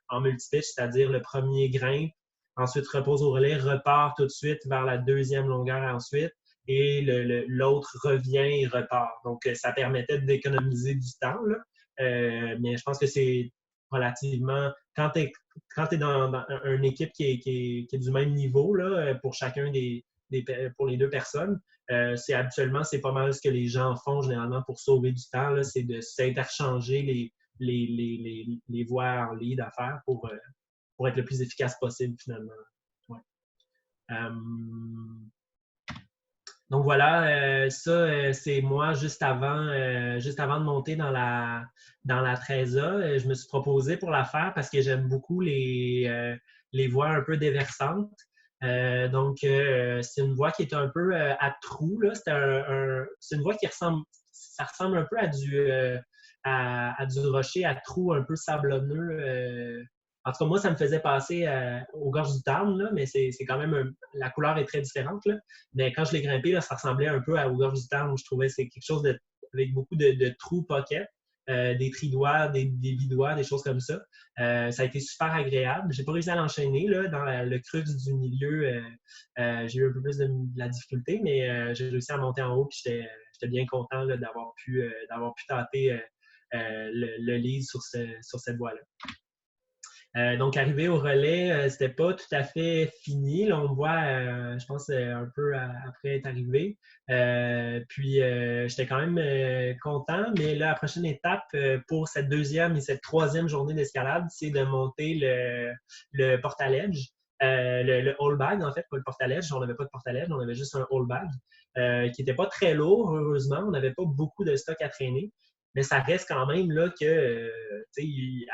en multipitch, c'est-à-dire le premier grimpe, ensuite repose au relais, repart tout de suite vers la deuxième longueur ensuite, et l'autre revient et repart. Donc, ça permettait d'économiser du temps, là. Mais je pense que c'est relativement... Quand tu es dans une équipe qui est du même niveau, là, pour chacun pour les deux personnes, c'est pas mal ce que les gens font généralement pour sauver du temps, là, c'est de s'interchanger les voies en lead à faire pour être le plus efficace possible finalement. Ouais. Donc voilà, c'est moi juste avant de monter dans la 13A. Je me suis proposé pour la faire parce que j'aime beaucoup les voies un peu déversantes. Donc, c'est une voie qui est un peu à trous, là. C'est une voie ça ressemble un peu à du rocher à trous un peu sablonneux. En tout cas, moi, ça me faisait passer aux gorges du Tarn, là, mais c'est quand même la couleur est très différente, là. Mais quand je l'ai grimpé, là, ça ressemblait un peu aux gorges du Tarn. Je trouvais que c'est quelque chose avec beaucoup de trous pockets. Des tridoirs, des bidoirs, des choses comme ça. Ça a été super agréable. J'ai pas réussi à l'enchaîner là, dans le crux du milieu. J'ai eu un peu plus de la difficulté, mais j'ai réussi à monter en haut et j'étais bien content là, d'avoir pu tâter le lead sur cette voie-là. Donc, arrivé au relais, c'était pas tout à fait fini. Là, on me voit, je pense, un peu après être arrivé. Puis, j'étais quand même content. Mais là, la prochaine étape pour cette deuxième et cette troisième journée d'escalade, c'est de monter le portaledge. Le all bag, en fait, pas le portaledge. On n'avait pas de portaledge, on avait juste un all bag qui n'était pas très lourd, heureusement. On n'avait pas beaucoup de stock à traîner. Mais ça reste quand même là que,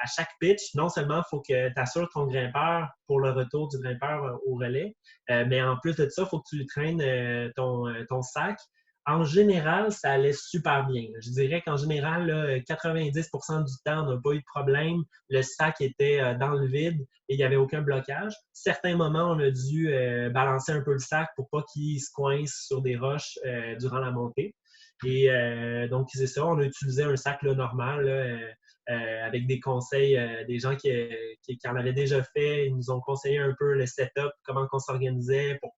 à chaque pitch, non seulement il faut que tu assures ton grimpeur pour le retour du grimpeur au relais, mais en plus de ça, il faut que tu traînes ton sac. En général, ça allait super bien. Je dirais qu'en général, là, 90% du temps, on n'a pas eu de problème. Le sac était dans le vide et il n'y avait aucun blocage. Certains moments, on a dû balancer un peu le sac pour pas qu'il se coince sur des roches durant la montée. Et donc, c'est ça, on a utilisé un sac là, normal là, avec des conseils des gens qui en avaient déjà fait. Ils nous ont conseillé un peu le setup, comment on s'organisait pour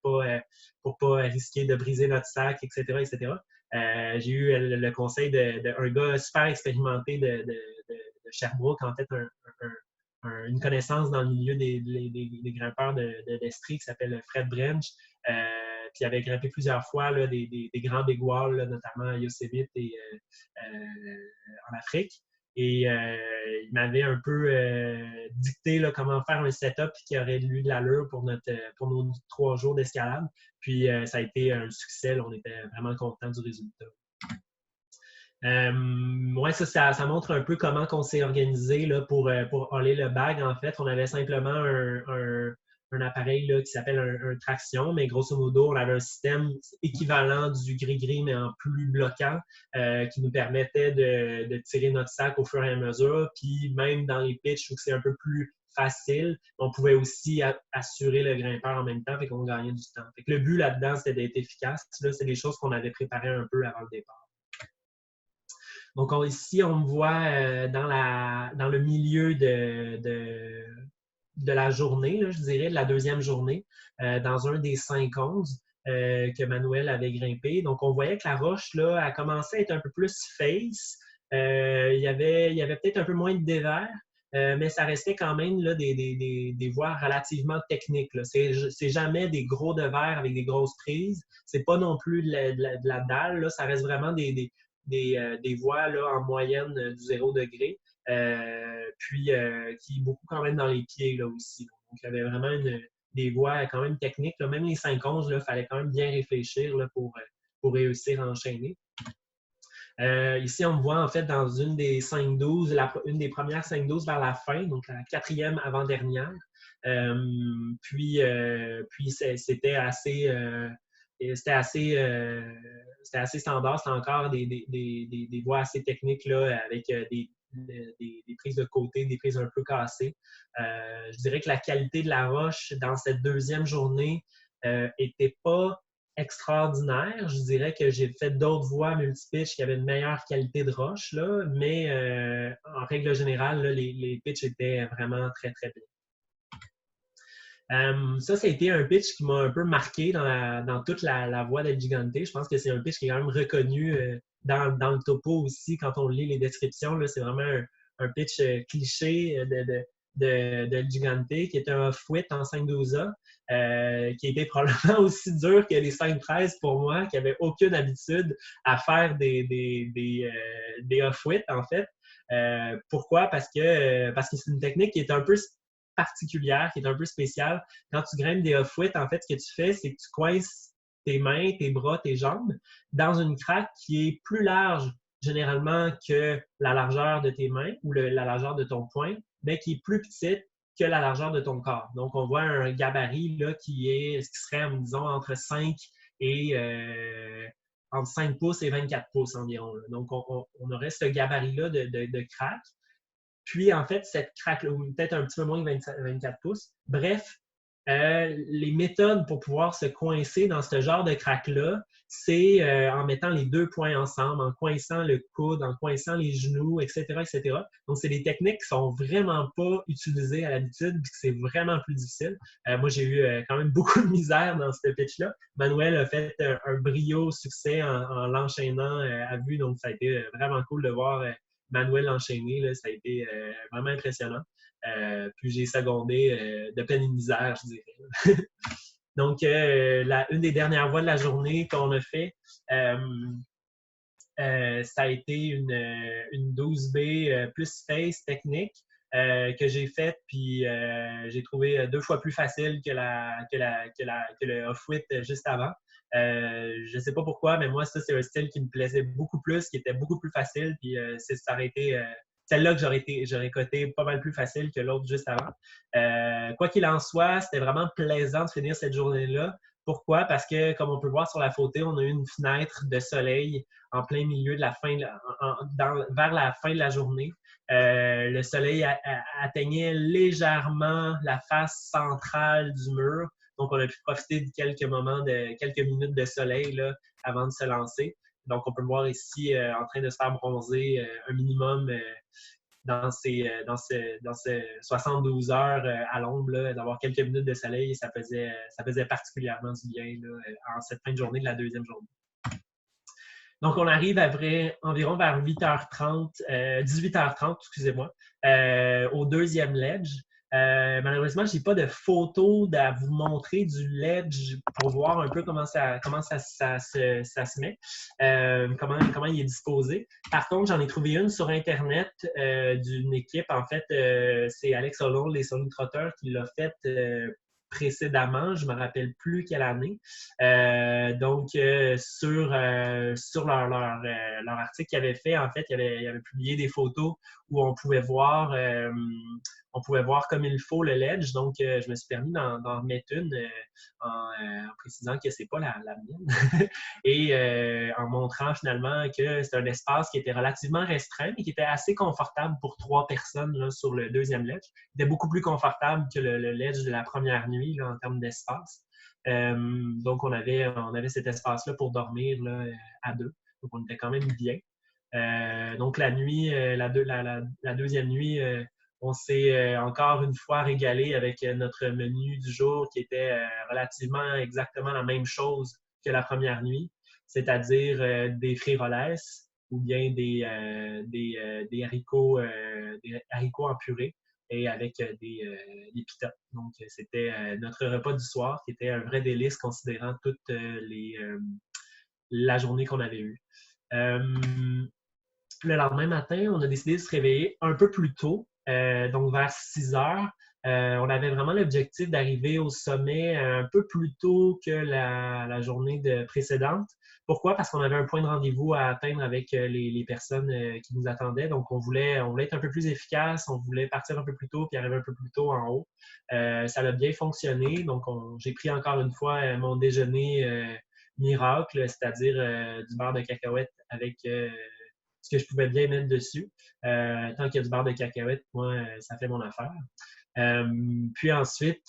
pas risquer de briser notre sac, etc. etc. J'ai eu le conseil d'un gars super expérimenté de Sherbrooke, en fait, une connaissance dans le milieu des grimpeurs d'Estrie qui s'appelle Fred Brench. Puis il avait grimpé plusieurs fois là, des grands dégoirs, notamment à Yosemite et en Afrique. Et il m'avait un peu dicté là, comment faire un setup qui aurait eu de l'allure pour nos 3 jours d'escalade. Puis ça a été un succès. Là, on était vraiment contents du résultat. Ouais, ça montre un peu comment on s'est organisé là, pour haler le bag. En fait, on avait simplement un appareil là, qui s'appelle un traction, mais grosso modo, on avait un système équivalent du gris-gris, mais en plus bloquant, qui nous permettait de tirer notre sac au fur et à mesure. Puis même dans les pitchs où c'est un peu plus facile, on pouvait aussi assurer le grimpeur en même temps, fait qu'on gagnait du temps. Fait que le but là-dedans, c'était d'être efficace. Là, c'est des choses qu'on avait préparées un peu avant le départ. Donc ici, on me voit dans le milieu de la journée, là, je dirais, de la deuxième journée, dans un des 5-11 que Manuel avait grimpé. Donc, on voyait que la roche, là, a commencé à être un peu plus face. Il y avait peut-être un peu moins de dévers, mais ça restait quand même là, des voies relativement techniques. C'est jamais des gros devers avec des grosses prises. C'est pas non plus de la dalle. Là. Ça reste vraiment des voies là, en moyenne du 0 degré. Puis qui est beaucoup quand même dans les pieds là aussi. Donc, il y avait vraiment des voies quand même techniques. Là. Même les 5-11, il fallait quand même bien réfléchir là, pour réussir à enchaîner. Ici, on me voit en fait dans une des 5-12, une des premières 5-12 vers la fin, donc la 4e avant-dernière. Puis c'était assez... C'était assez standard, c'était encore des voies assez techniques là, avec des des prises de côté, des prises un peu cassées. Je dirais que la qualité de la roche dans cette deuxième journée était pas extraordinaire. Je dirais que j'ai fait d'autres voies multi-pitch qui avaient une meilleure qualité de roche, là, mais en règle générale, là, les pitchs étaient vraiment très, très bien. Ça a été un pitch qui m'a un peu marqué dans toute la voie d'El Gigante. Je pense que c'est un pitch qui est quand même reconnu dans le topo aussi. Quand on lit les descriptions, c'est vraiment un pitch cliché d'El Gigante, qui est un off-wit en 5-12A, qui était probablement aussi dur que les 5-13 pour moi, qui n'avait aucune habitude à faire des off-wit, en fait. Pourquoi? Parce que c'est une technique qui est un peu particulière, qui est un peu spéciale. Quand tu grimpes des off-wit, en fait, ce que tu fais, c'est que tu coinces tes mains, tes bras, tes jambes dans une craque qui est plus large généralement que la largeur de tes mains ou la largeur de ton poing, mais qui est plus petite que la largeur de ton corps. Donc, on voit un gabarit là, qui serait, disons, entre 5 pouces et 24 pouces environ. Là. Donc, on aurait ce gabarit-là de craque. Puis, en fait, cette craque-là, ou peut-être un petit peu moins que 24 pouces. Bref, les méthodes pour pouvoir se coincer dans ce genre de craque-là, c'est en mettant les deux poings ensemble, en coinçant le coude, en coinçant les genoux, etc., etc. Donc, c'est des techniques qui sont vraiment pas utilisées à l'habitude, puis que c'est vraiment plus difficile. Moi, j'ai eu quand même beaucoup de misère dans ce pitch-là. Manuel a fait un brio succès en l'enchaînant à vue, donc ça a été vraiment cool de voir Manuel enchaîné. Là, ça a été vraiment impressionnant. Puis j'ai secondé de peine et de misère, je dirais. Donc, une des dernières voies de la journée qu'on a fait, ça a été une 12B plus face technique que j'ai faite, puis j'ai trouvé 2 fois plus facile que le off-wit juste avant. Je ne sais pas pourquoi, mais moi, ça, c'est un style qui me plaisait beaucoup plus, qui était beaucoup plus facile, puis ça aurait été celle-là que j'aurais coté pas mal plus facile que l'autre juste avant. Quoi qu'il en soit, c'était vraiment plaisant de finir cette journée-là. Pourquoi? Parce que, comme on peut voir sur la photo, on a eu une fenêtre de soleil en plein milieu de la fin, vers la fin de la journée. Le soleil atteignait légèrement la face centrale du mur. Donc, on a pu profiter de quelques minutes de soleil là, avant de se lancer. Donc, on peut le voir ici en train de se faire bronzer un minimum dans ces 72 heures à l'ombre, d'avoir quelques minutes de soleil, ça faisait particulièrement du bien là, en cette fin de journée de la deuxième journée. Donc, on arrive environ vers 18h30, excusez-moi, au deuxième ledge. Malheureusement, je n'ai pas de photo à vous montrer du ledge pour voir un peu comment ça se met, comment il est disposé. Par contre, j'en ai trouvé une sur Internet d'une équipe. En fait, c'est Alex Hollande, les Sony Trotteurs, qui l'a faite précédemment, je ne me rappelle plus quelle année. Donc, sur leur article qu'ils avaient fait, en fait, ils avaient publié des photos où on pouvait voir comme il faut le ledge. Donc, je me suis permis d'en remettre une en précisant que c'est pas la mienne et en montrant finalement que c'est un espace qui était relativement restreint mais qui était assez confortable pour 3 personnes là, sur le deuxième ledge. Il était beaucoup plus confortable que le ledge de la première nuit là, en termes d'espace. Donc, on avait cet espace-là pour dormir là, à 2. Donc, on était quand même bien. Donc, la nuit, la deuxième nuit, on s'est encore une fois régalé avec notre menu du jour qui était relativement exactement la même chose que la première nuit, c'est-à-dire des frijoles ou bien des haricots en purée et avec des pita. Donc, c'était notre repas du soir qui était un vrai délice considérant toute la journée qu'on avait eue. Le lendemain matin, on a décidé de se réveiller un peu plus tôt, donc vers 6 heures. On avait vraiment l'objectif d'arriver au sommet un peu plus tôt que la journée précédente. Pourquoi? Parce qu'on avait un point de rendez-vous à atteindre avec les personnes qui nous attendaient. Donc, on voulait être un peu plus efficace, on voulait partir un peu plus tôt puis arriver un peu plus tôt en haut. Ça a bien fonctionné. Donc, j'ai pris encore une fois mon déjeuner miracle, c'est-à-dire du beurre de cacahuète avec ce que je pouvais bien mettre dessus. Tant qu'il y a du beurre de cacahuète, moi, ça fait mon affaire. Puis ensuite,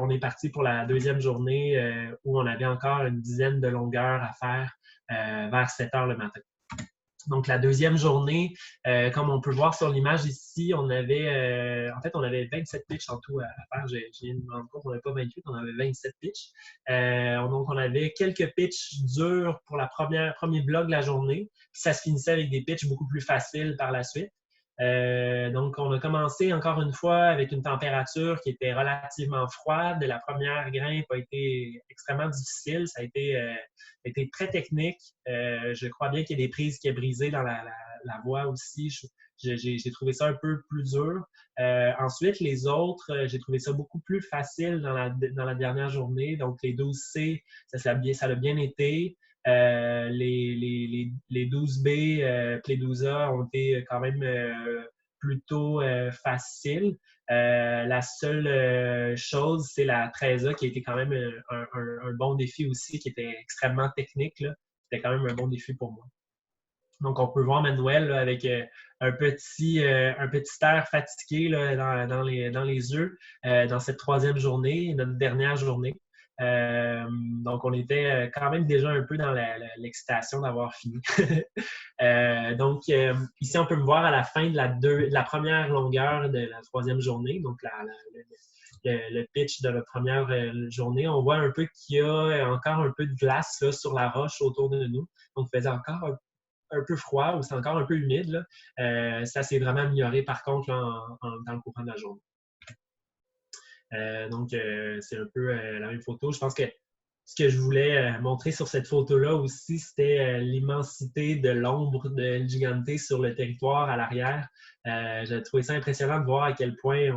on est parti pour la deuxième journée où on avait encore une dizaine de longueurs à faire vers 7 heures le matin. Donc, la deuxième journée, comme on peut voir sur l'image ici, on avait 27 pitchs en tout à faire. J'ai viens de me rendre compte qu'on n'avait pas 28, on avait 27 pitchs. Donc, on avait quelques pitchs durs pour premier bloc de la journée. Puis ça se finissait avec des pitchs beaucoup plus faciles par la suite. Donc, on a commencé encore une fois avec une température qui était relativement froide. La première grimpe a été extrêmement difficile. Ça a été très technique. Je crois bien qu'il y a des prises qui ont brisé dans la voie aussi. J'ai trouvé ça un peu plus dur. Ensuite, les autres, j'ai trouvé ça beaucoup plus facile dans la dernière journée. Donc, les 12C, ça a bien été. Les 12B et les 12A ont été quand même plutôt faciles. La seule chose, c'est la 13A qui a été quand même un bon défi aussi, qui était extrêmement technique, là. C'était quand même un bon défi pour moi. Donc, on peut voir Manuel là, avec un petit air fatigué là, dans les yeux dans cette troisième journée, notre dernière journée. Donc, on était quand même déjà un peu dans l'excitation d'avoir fini. Donc, ici, on peut me voir à la fin de la première longueur de la troisième journée, donc le pitch de la première journée. On voit un peu qu'il y a encore un peu de glace là, sur la roche autour de nous. Donc, il faisait encore un peu froid ou c'est encore un peu humide. Là. Ça s'est vraiment amélioré par contre là, dans le courant de la journée. Donc, c'est un peu la même photo. Je pense que ce que je voulais montrer sur cette photo-là aussi, c'était l'immensité de l'ombre de El Gigante sur le territoire à l'arrière. J'ai trouvé ça impressionnant de voir à quel point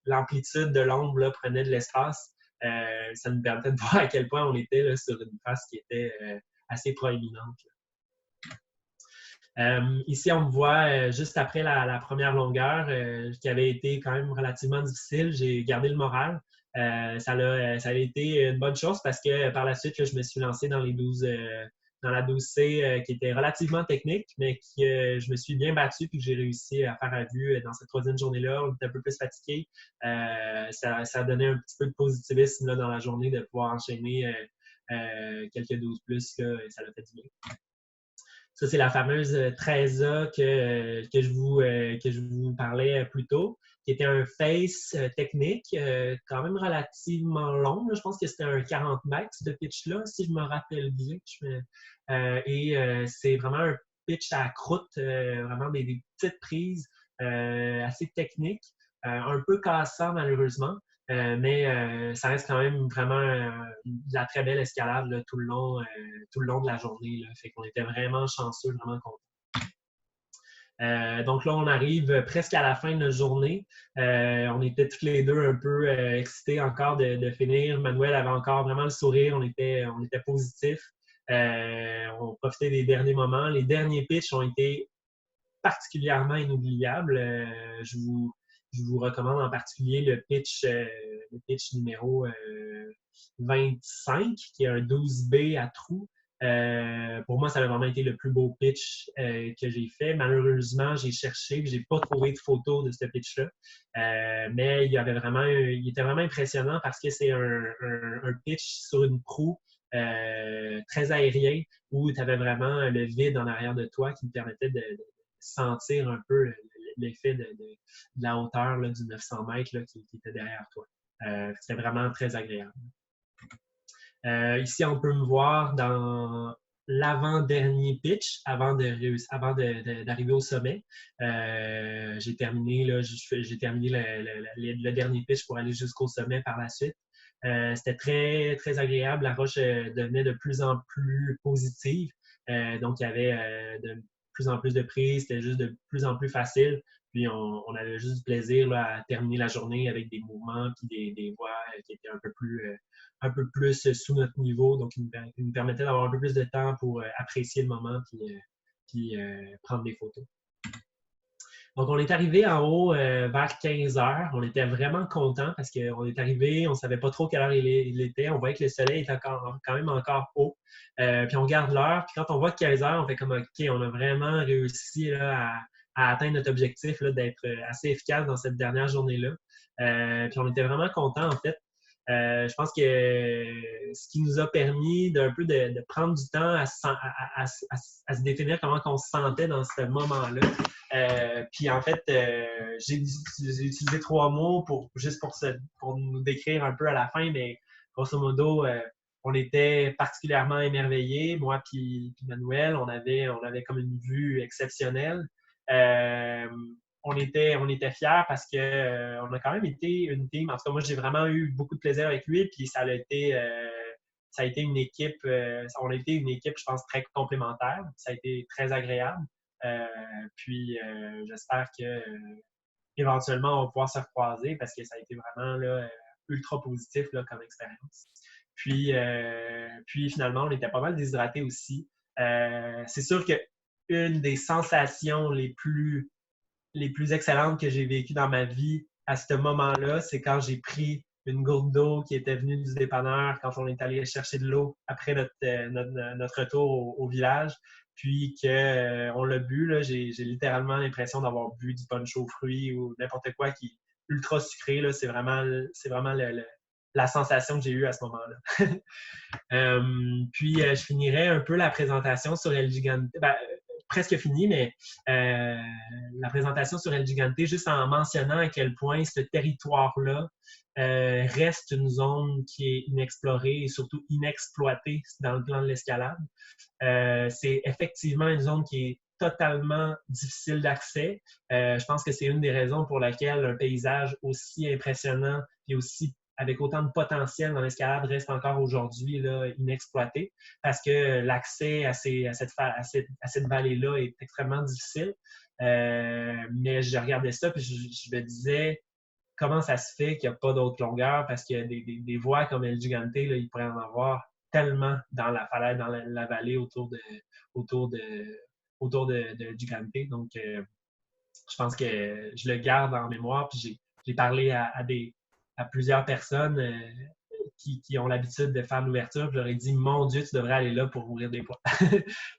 l'amplitude de l'ombre là, prenait de l'espace. Ça nous permettait de voir à quel point on était là, sur une face qui était assez proéminente. Ici, on me voit juste après la première longueur qui avait été quand même relativement difficile. J'ai gardé le moral. Ça a été une bonne chose parce que par la suite, là, je me suis lancé dans la 12C qui était relativement technique, mais je me suis bien battu et que j'ai réussi à faire à vue dans cette troisième journée-là. On était un peu plus fatigué. Ça donnait un petit peu de positivisme là, dans la journée de pouvoir enchaîner quelques 12 plus. Là, et ça l'a fait du bien. Ça, c'est la fameuse 13A que je vous parlais plus tôt, qui était un face technique, quand même relativement long. Là. Je pense que c'était un 40 mètres, ce pitch-là, si je me rappelle bien. C'est vraiment un pitch à croûte, vraiment des petites prises assez techniques, un peu cassant malheureusement. Mais ça reste quand même vraiment de la très belle escalade là, tout le long de la journée. Là. Fait qu'on était vraiment chanceux, vraiment contents. Donc là, on arrive presque à la fin de notre journée. On était tous les deux un peu excités encore de finir. Manuel avait encore vraiment le sourire. On était positifs. On profitait des derniers moments. Les derniers pitchs ont été particulièrement inoubliables. Je vous recommande en particulier le pitch numéro 25, qui est un 12B à trous. Pour moi, ça a vraiment été le plus beau pitch que j'ai fait. Malheureusement, j'ai cherché et je n'ai pas trouvé de photo de ce pitch-là. Mais il était vraiment impressionnant parce que c'est un pitch sur une proue très aérien où tu avais vraiment le vide en arrière de toi qui te permettait de sentir un peu l'effet de la hauteur là, du 900 mètres là, qui était derrière toi. C'était vraiment très agréable. Ici, on peut me voir dans l'avant-dernier pitch avant d'arriver au sommet. J'ai terminé le dernier pitch pour aller jusqu'au sommet par la suite. C'était très, très agréable. La roche devenait de plus en plus positive. Donc, il y avait de plus en plus de prises. C'était juste de plus en plus facile. Puis, on avait juste du plaisir là, à terminer la journée avec des mouvements puis des voies qui étaient un peu plus sous notre niveau. Donc, il nous permettait d'avoir un peu plus de temps pour apprécier le moment puis prendre des photos. Donc, on est arrivé en haut vers 15 heures. On était vraiment contents parce qu'on est arrivé, on ne savait pas trop quelle heure il était. On voyait que le soleil était quand même encore haut. Puis on regarde l'heure. Puis quand on voit 15 heures, on fait comme OK, on a vraiment réussi là, à atteindre notre objectif là, d'être assez efficace dans cette dernière journée-là. Puis on était vraiment contents, en fait. Je pense que ce qui nous a permis d'un peu de prendre du temps à se définir comment on se sentait dans ce moment-là. Puis en fait, j'ai utilisé 3 mots pour nous décrire un peu à la fin, mais grosso modo, on était particulièrement émerveillés, moi puis Manuel. On avait comme une vue exceptionnelle. On était fiers parce que on a quand même été une team. En tout cas, moi, j'ai vraiment eu beaucoup de plaisir avec lui. Puis ça a été une équipe. On a été une équipe, je pense, très complémentaire. Ça a été très agréable. Puis j'espère que éventuellement, on va pouvoir se recroiser parce que ça a été vraiment là, ultra positif là, comme expérience. Puis finalement, on était pas mal déshydratés aussi. C'est sûr que une des sensations les plus excellentes que j'ai vécues dans ma vie à ce moment-là, c'est quand j'ai pris une gourde d'eau qui était venue du dépanneur quand on est allé chercher de l'eau après notre retour au village, puis qu'on l'a bu. Là, j'ai littéralement l'impression d'avoir bu du punch aux fruits ou n'importe quoi qui est ultra sucré. Là. C'est vraiment la sensation que j'ai eue à ce moment-là. Puis, je finirai un peu la présentation sur El Gigante. Presque fini, mais la présentation sur El Gigante, juste en mentionnant à quel point ce territoire-là reste une zone qui est inexplorée et surtout inexploitée dans le plan de l'escalade. C'est effectivement une zone qui est totalement difficile d'accès. Je pense que c'est une des raisons pour laquelle un paysage aussi impressionnant et aussi avec autant de potentiel dans l'escalade reste encore aujourd'hui là, inexploité parce que l'accès à cette vallée-là est extrêmement difficile. Mais je regardais ça et je me disais comment ça se fait qu'il n'y a pas d'autres longueurs parce qu'il y a des voies comme El Gigante, là, il pourrait en avoir tellement dans la falaise, dans la vallée autour de El Gigante. Donc, je pense que je le garde en mémoire puis j'ai parlé à plusieurs personnes qui ont l'habitude de faire l'ouverture. Je leur ai dit, mon Dieu, tu devrais aller là pour ouvrir des poids.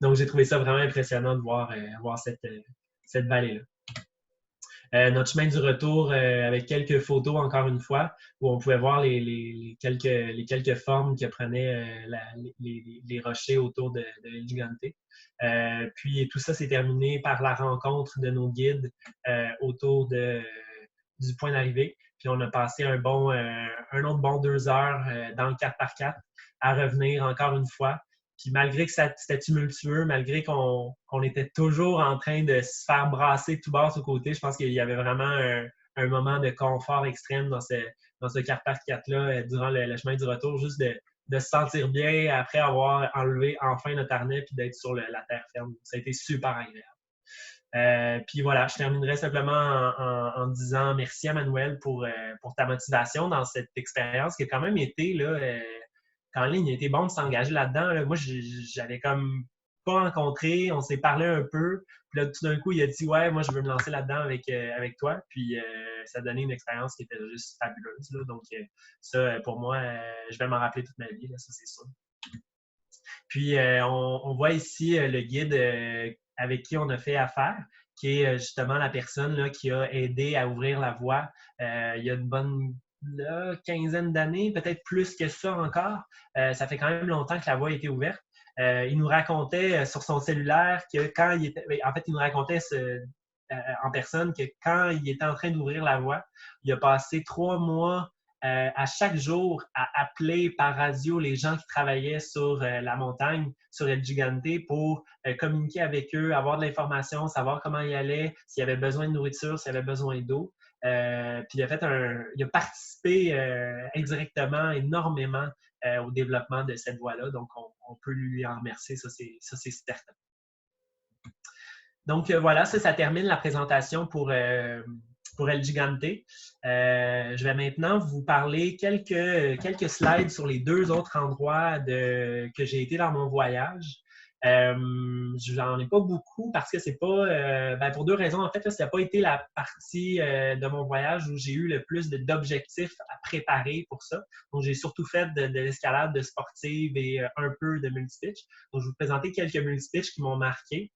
Donc, j'ai trouvé ça vraiment impressionnant de voir cette vallée-là. Notre chemin du retour avec quelques photos, encore une fois, où on pouvait voir les quelques formes que prenaient les rochers autour de El Gigante. Puis, tout ça s'est terminé par la rencontre de nos guides autour du point d'arrivée. Puis on a passé un autre bon 2 heures dans le 4x4 à revenir encore une fois. Puis malgré que c'était tumultueux, malgré qu'on était toujours en train de se faire brasser de tout bord, de côté, je pense qu'il y avait vraiment un moment de confort extrême dans ce 4x4-là durant le chemin du retour, juste de se sentir bien après avoir enlevé enfin notre harnais puis d'être sur la terre ferme. Ça a été super agréable. Puis voilà, je terminerai simplement en disant merci à Manuel pour ta motivation dans cette expérience qui a quand même été, là, en ligne, il a été bon de s'engager là-dedans. Là. Moi, j'avais comme pas rencontré, on s'est parlé un peu. Puis là, tout d'un coup, il a dit « Ouais, moi, je veux me lancer là-dedans avec toi. » Puis ça a donné une expérience qui était juste fabuleuse. Là. Donc ça, pour moi, je vais m'en rappeler toute ma vie, là, ça c'est sûr. Puis on voit ici le guide avec qui on a fait affaire, qui est justement la personne là, qui a aidé à ouvrir la voie il y a une bonne quinzaine d'années, peut-être plus que ça encore. Ça fait quand même longtemps que la voie a été ouverte. Il nous racontait sur son cellulaire que quand il était... En fait, il nous racontait en personne que quand il était en train d'ouvrir la voie, il a passé 3 mois à chaque jour à appeler par radio les gens qui travaillaient sur la montagne, sur El Gigante, pour communiquer avec eux, avoir de l'information, savoir comment ils allaient, s'il y avait besoin de nourriture, s'il y avait besoin d'eau. Puis il a participé indirectement énormément au développement de cette voie-là. Donc, on peut lui en remercier, ça c'est certain. Donc, voilà, ça termine la présentation pour El Gigante. Je vais maintenant vous parler quelques slides sur les 2 autres endroits que j'ai été dans mon voyage. J'en ai pas beaucoup parce que c'est pas... pour deux raisons. En fait, là, ça n'a pas été la partie de mon voyage où j'ai eu le plus d'objectifs à préparer pour ça. Donc, j'ai surtout fait de l'escalade de sportive et un peu de multipitch. Donc, je vais vous présenter quelques multipitch qui m'ont marqué,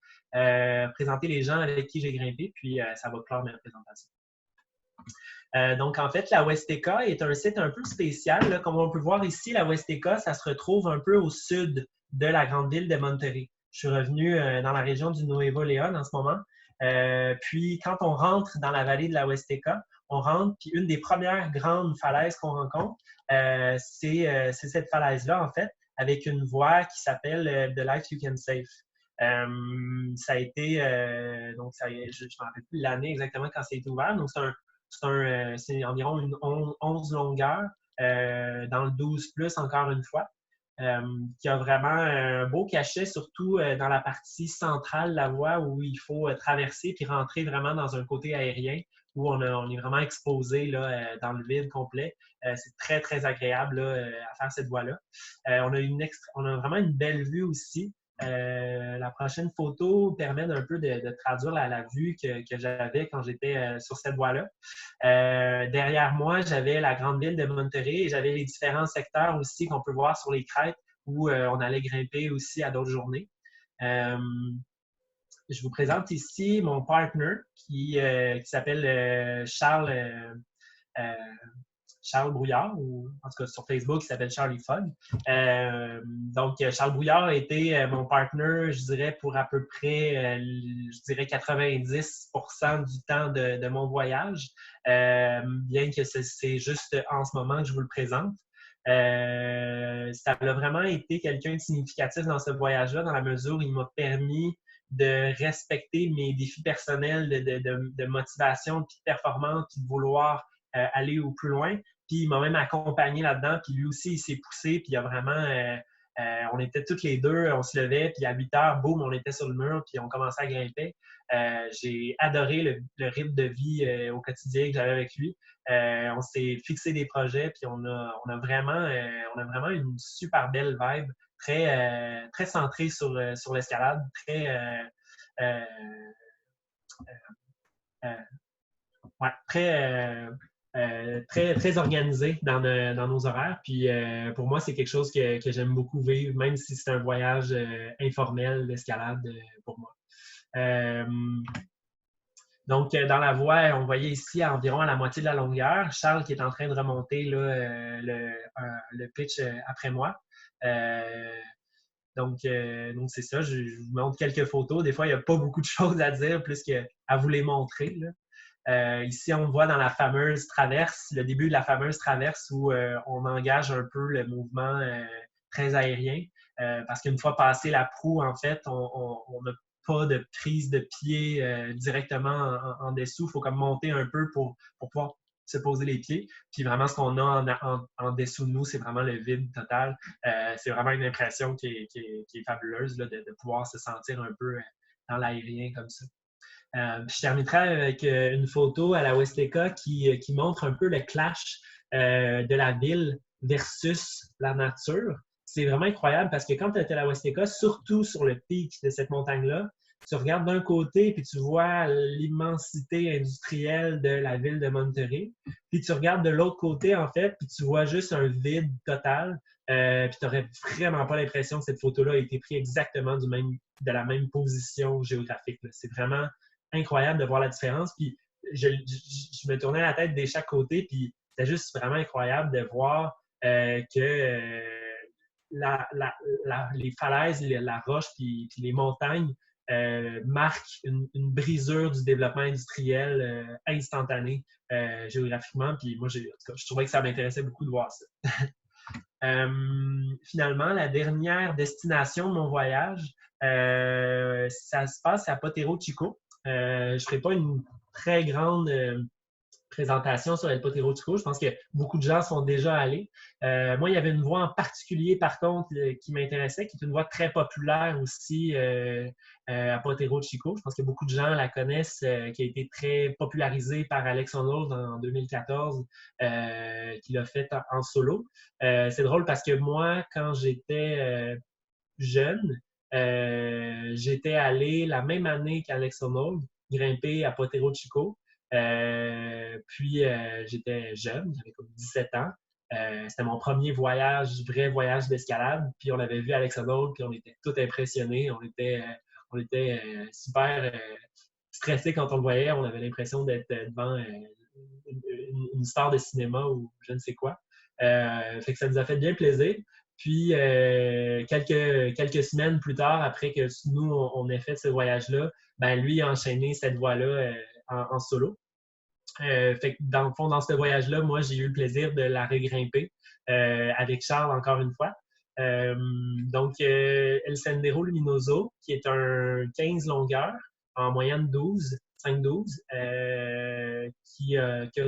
présenter les gens avec qui j'ai grimpé, puis ça va clore ma présentation. Donc, en fait, la Huasteca est un site un peu spécial. Là. Comme on peut voir ici, la Huasteca, ça se retrouve un peu au sud de la grande ville de Monterrey. Je suis revenu dans la région du Nuevo León en ce moment. Puis, quand on rentre dans la vallée de la Huasteca, on rentre, puis une des premières grandes falaises qu'on rencontre, c'est cette falaise-là, en fait, avec une voie qui s'appelle The Life You Can Save. Ça a été, donc, je ne me rappelle plus l'année exactement quand ça a été ouvert. Donc, c'est environ une 11 longueurs, dans le 12+, encore une fois, qui a vraiment un beau cachet, surtout dans la partie centrale de la voie où il faut traverser puis rentrer vraiment dans un côté aérien où on est vraiment exposé là, dans le vide complet. C'est très, très agréable là, à faire cette voie-là. On a vraiment une belle vue aussi. La prochaine photo permet d'un peu de traduire la vue que j'avais quand j'étais sur cette voie-là. Derrière moi, j'avais la grande ville de Monterrey et j'avais les différents secteurs aussi qu'on peut voir sur les crêtes où on allait grimper aussi à d'autres journées. Je vous présente ici mon partner qui s'appelle Charles Brouillard, ou en tout cas sur Facebook, il s'appelle Charlie Fogg. Donc, Charles Brouillard a été mon partner, je dirais, pour à peu près, 90% du temps de mon voyage, bien que c'est juste en ce moment que je vous le présente. Ça a vraiment été quelqu'un de significatif dans ce voyage-là, dans la mesure où il m'a permis de respecter mes défis personnels de motivation, puis de performance, puis de vouloir aller au plus loin. Puis il m'a même accompagné là-dedans. Puis lui aussi, il s'est poussé. Puis il a vraiment... on était toutes les deux, on se levait. Puis à 8 heures, boum, on était sur le mur. Puis on commençait à grimper. J'ai adoré le rythme de vie au quotidien que j'avais avec lui. On s'est fixé des projets. Puis on a vraiment une super belle vibe. Très centrée sur l'escalade. Très organisé dans nos horaires. Puis pour moi, c'est quelque chose que j'aime beaucoup vivre, même si c'est un voyage informel d'escalade pour moi. Donc, dans la voie, on voyait ici environ à la moitié de la longueur, Charles qui est en train de remonter là, le pitch après moi. Donc c'est ça, je vous montre quelques photos. Des fois, il n'y a pas beaucoup de choses à dire, plus qu'à vous les montrer, là. Ici, on voit dans la fameuse traverse, le début de la fameuse traverse où on engage un peu le mouvement très aérien. Parce qu'une fois passé la proue, en fait, on n'a pas de prise de pied directement en dessous. Il faut comme monter un peu pour pouvoir se poser les pieds. Puis vraiment, ce qu'on a en dessous de nous, c'est vraiment le vide total. C'est vraiment une impression qui est fabuleuse là, de pouvoir se sentir un peu dans l'aérien comme ça. Je terminerai avec une photo à la Huasteca qui montre un peu le clash de la ville versus la nature. C'est vraiment incroyable parce que quand tu es à la Huasteca, surtout sur le pic de cette montagne-là, tu regardes d'un côté puis tu vois l'immensité industrielle de la ville de Monterrey. Puis tu regardes de l'autre côté, en fait, puis tu vois juste un vide total. Puis tu n'aurais vraiment pas l'impression que cette photo-là a été prise exactement de la même position géographique. C'est vraiment incroyable de voir la différence. Puis je me tournais la tête de chaque côté, puis c'était juste vraiment incroyable de voir que les falaises, la roche, puis les montagnes marquent une brisure du développement industriel instantané géographiquement. Puis moi, je trouvais que ça m'intéressait beaucoup de voir ça. Finalement, la dernière destination de mon voyage, ça se passe à Potero Chico. Je ne ferai pas une très grande présentation sur El Potero Chico. Je pense que beaucoup de gens sont déjà allés. Moi, il y avait une voie en particulier, par contre, qui m'intéressait, qui est une voie très populaire aussi à Potero Chico. Je pense que beaucoup de gens la connaissent, qui a été très popularisée par Alex Honnold en 2014, qui l'a faite en solo. C'est drôle parce que moi, quand j'étais jeune, j'étais allé la même année qu'Alex Honnold grimper à Potrero Chico. Puis j'étais jeune, j'avais comme 17 ans. C'était mon premier vrai voyage d'escalade. Puis on avait vu Alex Honnold, puis on était tous impressionnés. On était super stressés quand on le voyait. On avait l'impression d'être devant une star de cinéma ou je ne sais quoi. Fait que ça nous a fait bien plaisir. Puis, quelques semaines plus tard, après que nous, on ait fait ce voyage-là, ben lui a enchaîné cette voie-là en solo. Fait que dans le fond, dans ce voyage-là, moi, j'ai eu le plaisir de la regrimper avec Charles encore une fois. Donc, El Sendero Luminoso, qui est un 15 longueurs, en moyenne 12, 5-12,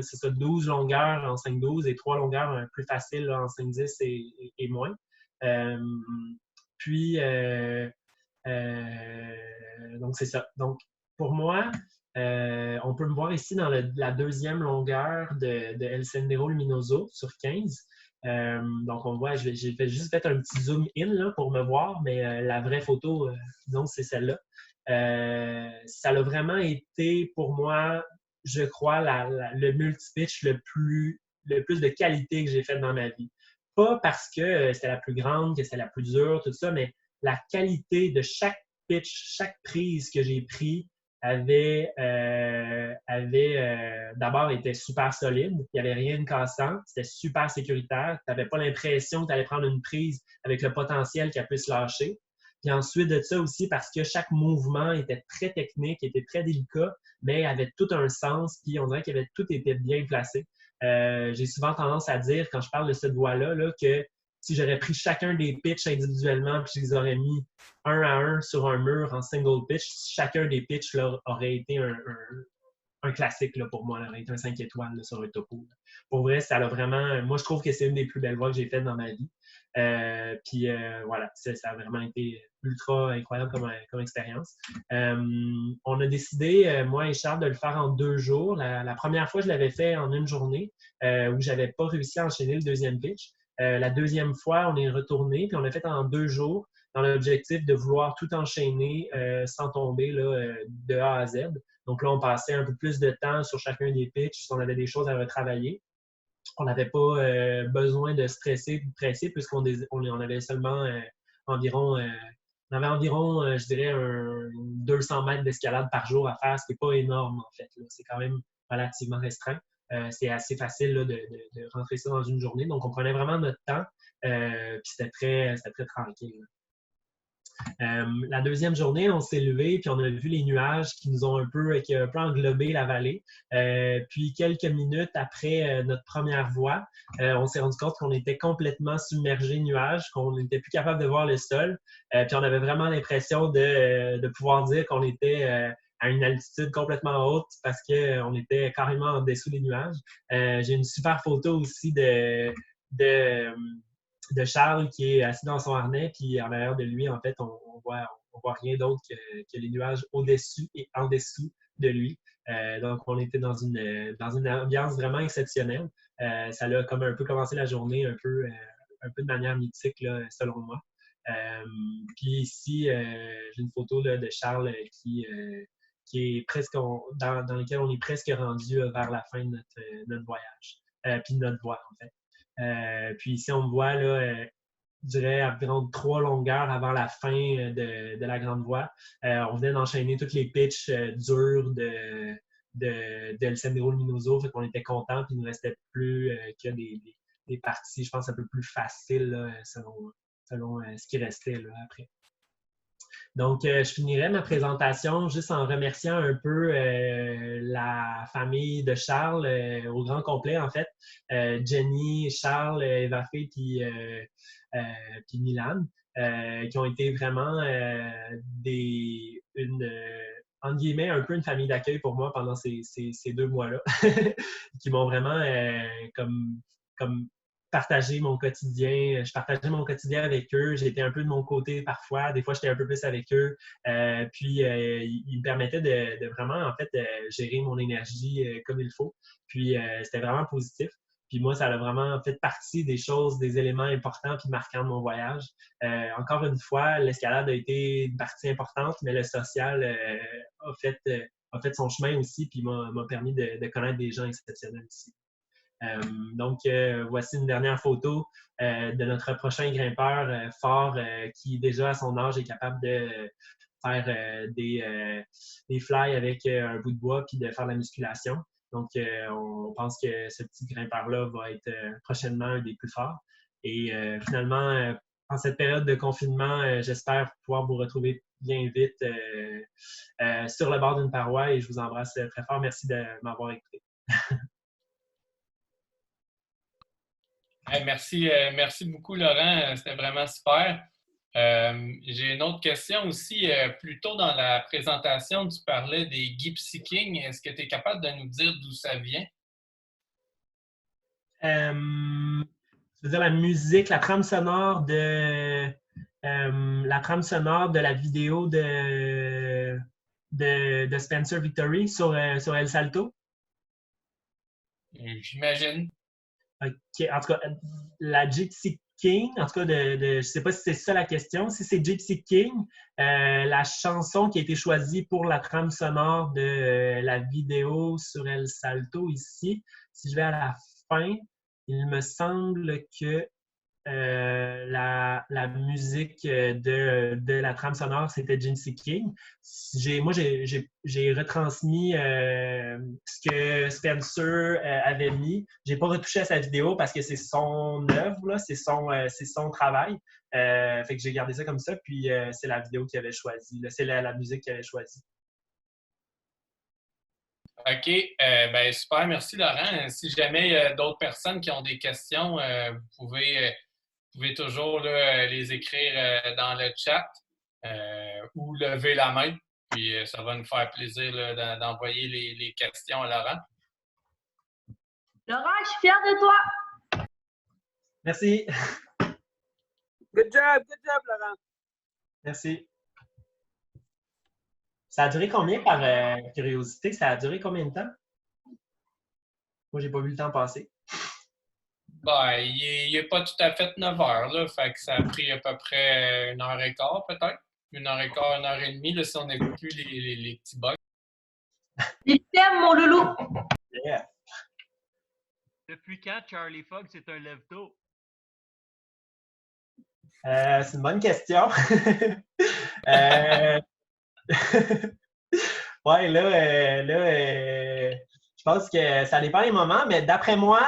c'est ça, 12 longueurs en 5-12 et 3 longueurs plus faciles là, en 5-10 et moins. Puis, donc c'est ça. Donc, pour moi, on peut me voir ici dans la deuxième longueur de El Sendero Luminoso sur 15. Donc, on voit, j'ai juste fait un petit zoom in là, pour me voir, mais la vraie photo, disons, c'est celle-là. Ça a vraiment été, pour moi, je crois, le multi-pitch le plus de qualité que j'ai fait dans ma vie. Pas parce que c'était la plus grande, que c'était la plus dure, tout ça, mais la qualité de chaque pitch, chaque prise que j'ai pris avait d'abord été super solide. Il n'y avait rien de cassant. C'était super sécuritaire. Tu n'avais pas l'impression que tu allais prendre une prise avec le potentiel qu'elle puisse lâcher. Puis ensuite de ça aussi, parce que chaque mouvement était très technique, était très délicat, mais avait tout un sens, puis on dirait que tout était bien placé. J'ai souvent tendance à dire, quand je parle de cette voie-là, là, que si j'aurais pris chacun des pitchs individuellement, puis je les aurais mis un à un sur un mur en single pitch, chacun des pitchs là, aurait été un classique là, pour moi, là, aurait été un 5 étoiles là, sur un topo. Là. Pour vrai, ça a vraiment... Moi, je trouve que c'est une des plus belles voies que j'ai faites dans ma vie. Puis voilà, ça a vraiment été ultra incroyable comme expérience. On a décidé, moi et Charles, de le faire en 2 jours. La première fois, je l'avais fait en une journée, où je n'avais pas réussi à enchaîner le deuxième pitch. La deuxième fois, on est retourné, puis on l'a fait en 2 jours, dans l'objectif de vouloir tout enchaîner sans tomber là, de A à Z. Donc là, on passait un peu plus de temps sur chacun des pitchs si on avait des choses à retravailler. On n'avait pas besoin de stresser ou de presser puisqu'on avait seulement environ, je dirais, 200 mètres d'escalade par jour à faire, ce qui n'est pas énorme en fait. C'est quand même relativement restreint. C'est assez facile là, de rentrer ça dans une journée. Donc, on prenait vraiment notre temps. Puis c'était très tranquille. La deuxième journée, on s'est levé puis on a vu les nuages qui ont un peu englobé la vallée. Puis quelques minutes après notre première voie, on s'est rendu compte qu'on était complètement submergé de nuages, qu'on n'était plus capable de voir le sol. Puis on avait vraiment l'impression de pouvoir dire qu'on était à une altitude complètement haute parce qu'on était carrément en dessous des nuages. J'ai une super photo aussi de Charles qui est assis dans son harnais, puis en arrière de lui, en fait, on voit rien d'autre que les nuages au-dessus et en dessous de lui. Donc, on était dans une ambiance vraiment exceptionnelle. Ça a comme un peu commencé la journée un peu de manière mythique, là, selon moi. Puis ici, j'ai une photo là, de Charles qui est presque dans lequel on est presque rendu vers la fin de notre voyage, puis de notre voie, en fait. Puis ici, on me voit, là, je dirais, environ 3 longueurs avant la fin de la grande voie. On venait d'enchaîner toutes les pitches durs de El Sendero Luminoso, fait qu'on était contents, puis il ne nous restait plus que des parties, je pense, un peu plus faciles là, selon ce qui restait là, après. Donc, je finirai ma présentation juste en remerciant un peu la famille de Charles au grand complet, en fait. Jenny, Charles, Eva-Fé, puis Milan, qui ont été vraiment entre guillemets, un peu une famille d'accueil pour moi pendant ces 2 mois-là, qui m'ont vraiment comme partager mon quotidien. Je partageais mon quotidien avec eux. J'étais un peu de mon côté parfois. Des fois, j'étais un peu plus avec eux. Puis, ils me permettaient de vraiment, en fait, gérer mon énergie comme il faut. Puis, c'était vraiment positif. Puis moi, ça a vraiment fait partie des choses, des éléments importants puis marquants de mon voyage. Encore une fois, l'escalade a été une partie importante, mais le social a fait son chemin aussi puis m'a permis de connaître des gens exceptionnels aussi. Donc, voici une dernière photo de notre prochain grimpeur fort qui, déjà à son âge, est capable de faire des fly avec un bout de bois puis de faire de la musculation. Donc, on pense que ce petit grimpeur-là va être prochainement un des plus forts. Et finalement, en cette période de confinement, j'espère pouvoir vous retrouver bien vite sur le bord d'une paroi et je vous embrasse très fort. Merci de m'avoir écouté.
Hey, merci beaucoup, Laurent. C'était vraiment super. J'ai une autre question aussi. Plus tôt dans la présentation, tu parlais des Gypsy Kings. Est-ce que tu es capable de nous dire d'où ça vient?
Je veux dire la musique, la trame sonore de la vidéo de Spencer Victory sur El Salto.
J'imagine.
OK. En tout cas, la Gypsy King, en tout cas, je ne sais pas si c'est ça la question. Si c'est Gypsy King, la chanson qui a été choisie pour la trame sonore de la vidéo sur El Salto ici, si je vais à la fin, il me semble que la musique de la trame sonore, c'était Gypsy King. Moi, j'ai retransmis ce que Spencer avait mis. J'ai pas retouché à sa vidéo parce que c'est son œuvre, là, c'est son travail. Fait que j'ai gardé ça comme ça, puis c'est la vidéo qu'il avait choisie. C'est la musique qu'il avait choisie.
OK. Ben, super. Merci, Laurent. Si jamais il y a d'autres personnes qui ont des questions, vous pouvez toujours là, les écrire dans le chat ou lever la main. Puis ça va nous faire plaisir là, d'envoyer les questions à Laurent.
Laurent, je suis fière de toi.
Merci.
Good job, Laurent.
Merci. Ça a duré combien par curiosité? Ça a duré combien de temps? Moi, j'ai pas vu le temps passer.
Ben, il n'est pas tout à fait 9 heures, là. Fait que ça a pris à peu près 1h15, peut-être. 1h15, 1h30, là, si on n'inclut les petits bugs.
Je t'aime, mon loulou.
Yeah.
Depuis quand Charlie Fox est un lève-tôt?
C'est une bonne question. Ouais, je pense que ça dépend des moments, mais d'après moi,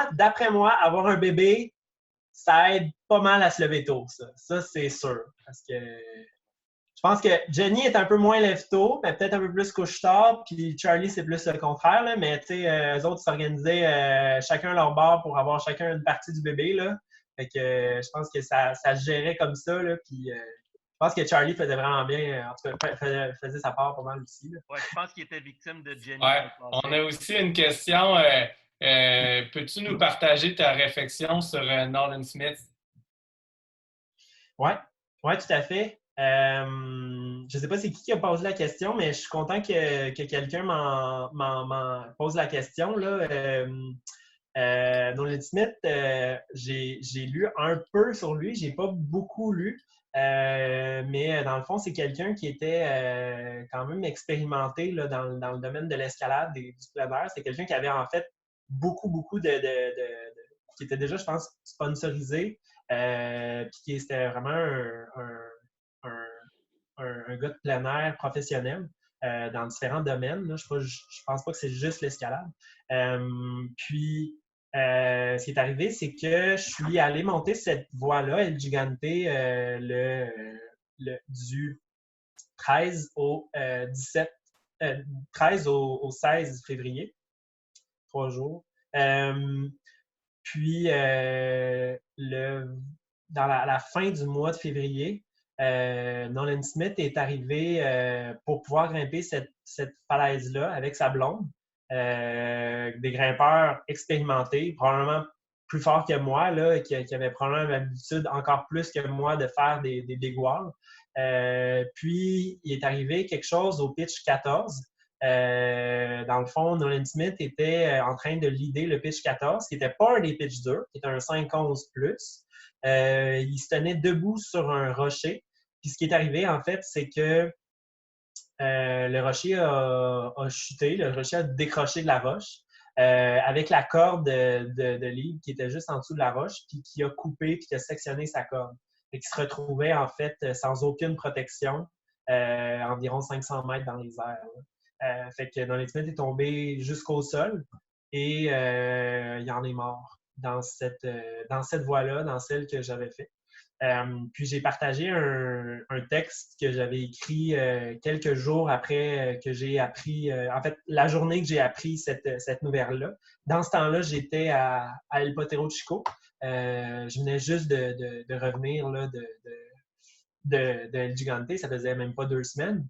avoir un bébé, ça aide pas mal à se lever tôt, ça. Ça, c'est sûr. Parce que je pense que Jenny est un peu moins lève-tôt, mais peut-être un peu plus couche-tard, puis Charlie, c'est plus le contraire, là, mais tu sais, eux autres s'organisaient chacun leur bord pour avoir chacun une partie du bébé, là. Fait que je pense que ça se gérait comme ça, là, puis je pense que Charlie faisait vraiment bien, en tout cas, faisait sa part pas mal aussi. Là.
Ouais, je pense qu'il était victime de Jenny.
Ouais, on a aussi une question. Peux-tu nous partager ta réflexion sur Nolan Smith?
Oui, tout à fait. Je ne sais pas c'est qui a posé la question, mais je suis content que quelqu'un m'en pose la question. Là. Nolan Smith, j'ai lu un peu sur lui, j'ai pas beaucoup lu. Mais dans le fond, c'est quelqu'un qui était quand même expérimenté là, dans le domaine de l'escalade du plein air. C'est quelqu'un qui avait en fait beaucoup qui était déjà, je pense, sponsorisé. Puis qui était vraiment un gars de plein air professionnel dans différents domaines. Là. Je pense pas que c'est juste l'escalade. Puis, ce qui est arrivé, c'est que je suis allé monter cette voie-là, El Gigante, du 13 au 13 au 16 février. 3 jours. Puis, dans la fin du mois de février, Nolan Smith est arrivé pour pouvoir grimper cette falaise-là avec sa blonde. Des grimpeurs expérimentés, probablement plus forts que moi, là, qui avaient probablement l'habitude encore plus que moi de faire des big walls. Puis, il est arrivé quelque chose au pitch 14 Dans le fond, Nolan Smith était en train de leader le pitch 14, qui n'était pas un des pitchs durs, qui était un 5-11 plus. Il se tenait debout sur un rocher. Puis ce qui est arrivé, en fait, c'est que le rocher a chuté, le rocher a décroché de la roche avec la corde de lead qui était juste en dessous de la roche, puis qui a coupé puis qui a sectionné sa corde. Et qui se retrouvait, en fait, sans aucune protection, environ 500 mètres dans les airs. Fait que Nolan Smith est tombé jusqu'au sol et il en est mort dans cette voie-là, dans celle que j'avais faite. Puis j'ai partagé un texte que j'avais écrit quelques jours après que j'ai appris, en fait, la journée que j'ai appris cette nouvelle-là. Dans ce temps-là, j'étais à El Potrero Chico. Je venais juste de revenir là, de El Gigante, ça faisait même pas 2 semaines.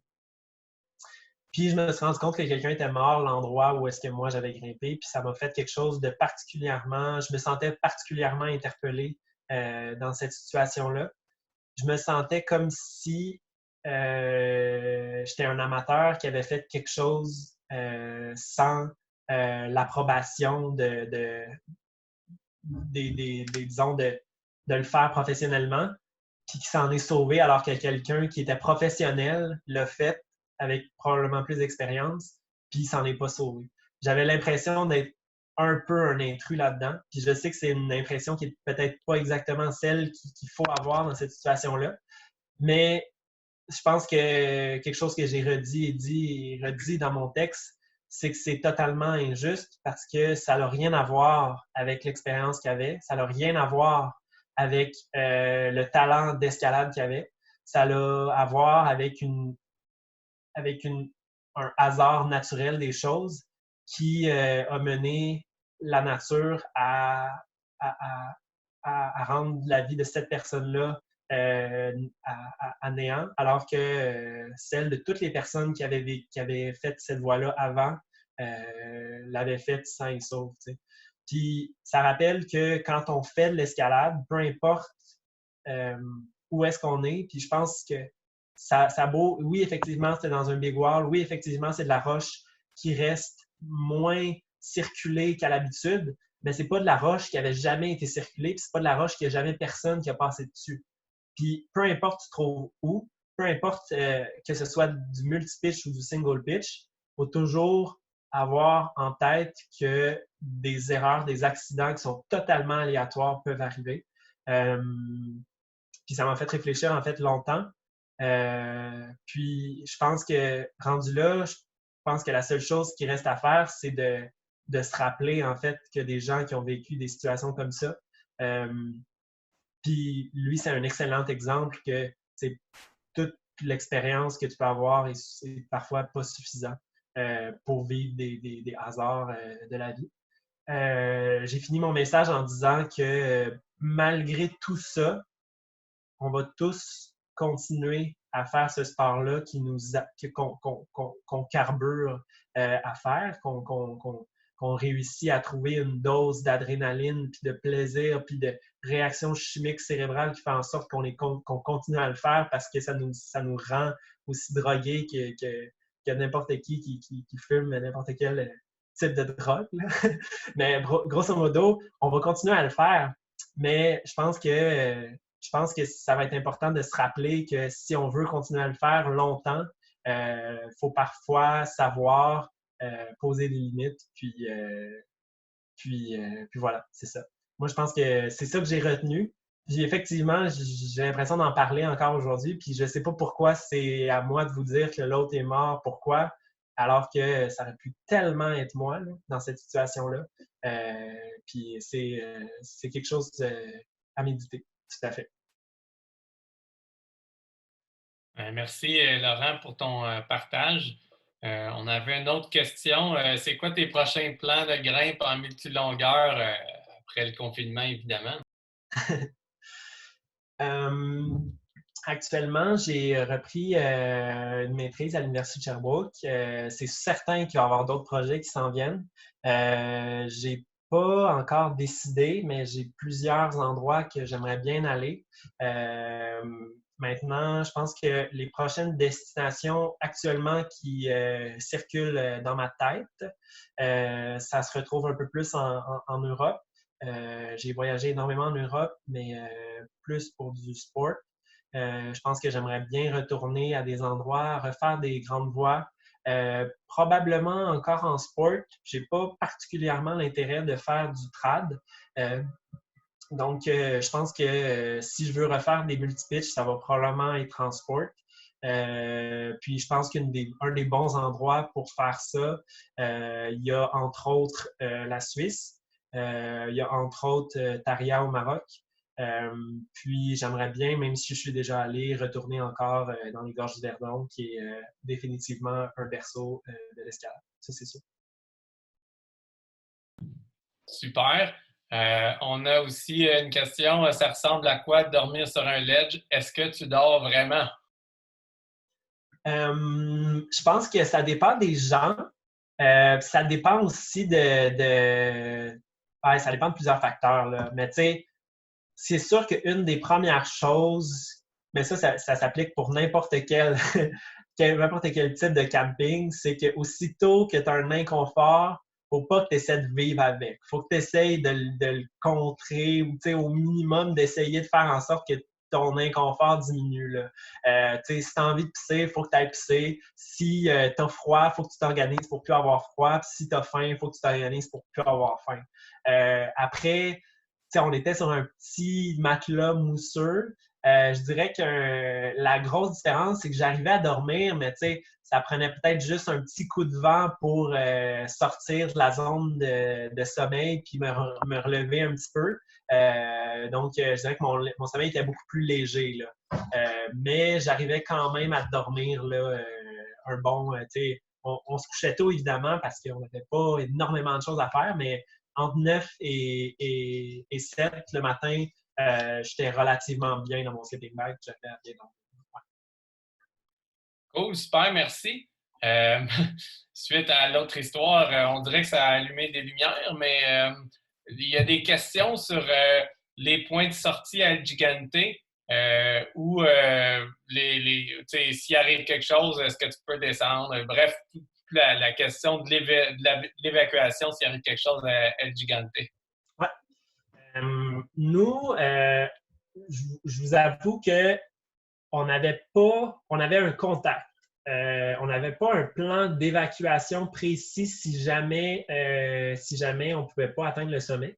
Puis je me suis rendu compte que quelqu'un était mort à l'endroit où est-ce que moi j'avais grimpé, puis ça m'a fait quelque chose de particulièrement, je me sentais particulièrement interpellé dans cette situation-là. Je me sentais comme si j'étais un amateur qui avait fait quelque chose sans l'approbation disons, de le faire professionnellement, puis qui s'en est sauvé alors que quelqu'un qui était professionnel l'a fait avec probablement plus d'expérience, puis il s'en est pas sauvé. J'avais l'impression d'être un peu un intrus là-dedans, puis je sais que c'est une impression qui est peut-être pas exactement celle qu'il faut avoir dans cette situation-là, mais je pense que quelque chose que j'ai redit dans mon texte, c'est que c'est totalement injuste parce que ça n'a rien à voir avec l'expérience qu'il avait, ça n'a rien à voir avec le talent d'escalade qu'il avait, ça a à voir avec un hasard naturel des choses qui a mené la nature à rendre la vie de cette personne-là à néant, alors que celle de toutes les personnes qui avaient fait cette voie-là avant l'avaient faite sain et sauf. T'sais. Puis ça rappelle que quand on fait de l'escalade, peu importe où est-ce qu'on est, puis je pense que ça beau, oui, effectivement, c'est dans un big wall, oui, effectivement, c'est de la roche qui reste moins circulée qu'à l'habitude, mais c'est pas de la roche qui avait jamais été circulée, puis c'est pas de la roche qu'il n'y a jamais personne qui a passé dessus. Puis peu importe tu te trouves où, peu importe que ce soit du multi-pitch ou du single pitch, il faut toujours avoir en tête que des erreurs, des accidents qui sont totalement aléatoires peuvent arriver. Puis ça m'a fait réfléchir en fait longtemps. Puis je pense que rendu là, je pense que la seule chose qui reste à faire, c'est de se rappeler en fait que des gens qui ont vécu des situations comme ça. Puis lui, c'est un excellent exemple que c'est toute l'expérience que tu peux avoir et c'est parfois pas suffisant pour vivre des hasards de la vie. J'ai fini mon message en disant que malgré tout ça, on va tous continuer à faire ce sport-là qu'on carbure à faire, qu'on réussit à trouver une dose d'adrénaline, puis de plaisir, puis de réaction chimique cérébrale qui fait en sorte qu'on continue à le faire parce que ça nous rend aussi drogués que n'importe qui fume n'importe quel type de drogue. Là. Mais grosso modo, on va continuer à le faire. Mais je pense que ça va être important de se rappeler que si on veut continuer à le faire longtemps, il faut parfois savoir poser des limites, puis voilà, c'est ça. Moi, je pense que c'est ça que j'ai retenu. Puis effectivement, j'ai l'impression d'en parler encore aujourd'hui, puis je ne sais pas pourquoi c'est à moi de vous dire que l'autre est mort, pourquoi, alors que ça aurait pu tellement être moi là, dans cette situation-là. Puis c'est quelque chose à méditer, tout à fait.
Merci, Laurent, pour ton partage. On avait une autre question. C'est quoi tes prochains plans de grimpe en multilongueur après le confinement, évidemment?
Actuellement, j'ai repris une maîtrise à l'Université de Sherbrooke. C'est certain qu'il va y avoir d'autres projets qui s'en viennent. J'ai pas encore décidé, mais j'ai plusieurs endroits que j'aimerais bien aller. Maintenant, je pense que les prochaines destinations actuellement qui circulent dans ma tête, ça se retrouve un peu plus en Europe. J'ai voyagé énormément en Europe, mais plus pour du sport. Je pense que j'aimerais bien retourner à des endroits, refaire des grandes voies. Probablement encore en sport. Je n'ai pas particulièrement l'intérêt de faire du trad. Donc, je pense que si je veux refaire des multi-pitch, ça va probablement être en sport. Puis, je pense qu'un des bons endroits pour faire ça, il y a entre autres la Suisse, il y a entre autres Taria au Maroc. Puis, j'aimerais bien, même si je suis déjà allé, retourner encore dans les gorges du Verdon, qui est définitivement un berceau de l'escalade. Ça, c'est sûr.
Super. On a aussi une question. Ça ressemble à quoi de dormir sur un ledge? Est-ce que tu dors vraiment?
Je pense que ça dépend des gens. Ça dépend aussi ouais, ça dépend de plusieurs facteurs, là. Mais tu sais, c'est sûr qu'une des premières choses, mais ça s'applique pour n'importe quel, n'importe quel type de camping, c'est qu'aussitôt que tu as un inconfort, faut pas que tu essaies de vivre avec. Faut que tu essaies de le contrer ou au minimum d'essayer de faire en sorte que ton inconfort diminue. Là. Si tu as envie de pisser, il faut que tu ailles pisser. Si tu as froid, il faut que tu t'organises pour plus avoir froid. Puis si tu as faim, il faut que tu t'organises pour plus avoir faim. Après, on était sur un petit matelas mousseux. Je dirais que la grosse différence, c'est que j'arrivais à dormir, mais ça prenait peut-être juste un petit coup de vent pour sortir de la zone de sommeil puis me relever un petit peu. Donc, je dirais que mon sommeil était beaucoup plus léger. Là. Mais j'arrivais quand même à dormir là, un bon... on se couchait tôt, évidemment, parce qu'on n'avait pas énormément de choses à faire, mais entre 9 et 7 le matin, j'étais relativement bien dans mon sleeping bag. J'avais bien dormi. Ouais.
Cool, super, merci. Suite à l'autre histoire, on dirait que ça a allumé des lumières, mais il y a des questions sur les points de sortie à El Gigante ou s'il arrive quelque chose, est-ce que tu peux descendre? Bref, la question de l'évacuation s'il arrive quelque chose à El Gigante.
Ouais. Nous, je vous avoue que on avait un contact. On n'avait pas un plan d'évacuation précis si jamais on ne pouvait pas atteindre le sommet.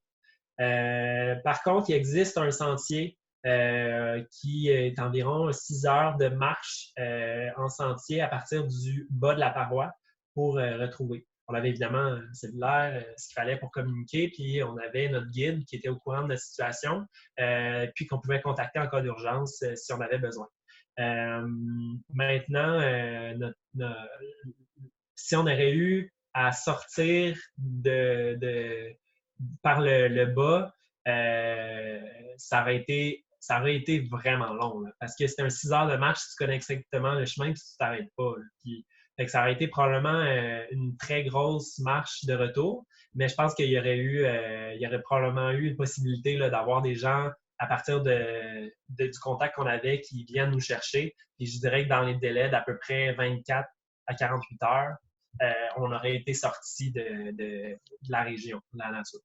Par contre, il existe un sentier qui est environ 6 heures de marche en sentier à partir du bas de la paroi pour retrouver. On avait évidemment un cellulaire, ce qu'il fallait pour communiquer, puis on avait notre guide qui était au courant de la situation, puis qu'on pouvait contacter en cas d'urgence si on avait besoin. Maintenant, si on aurait eu à sortir par le bas, ça aurait été vraiment long. Là, parce que c'était un 6 heures de marche si tu connais exactement le chemin et tu ne t'arrêtes pas. Là, puis, ça aurait été probablement une très grosse marche de retour, mais je pense qu'il y aurait probablement eu une possibilité là, d'avoir des gens à partir du contact qu'on avait qui viennent nous chercher. Puis je dirais que dans les délais d'à peu près 24 à 48 heures, on aurait été sorti de la région, de la nature.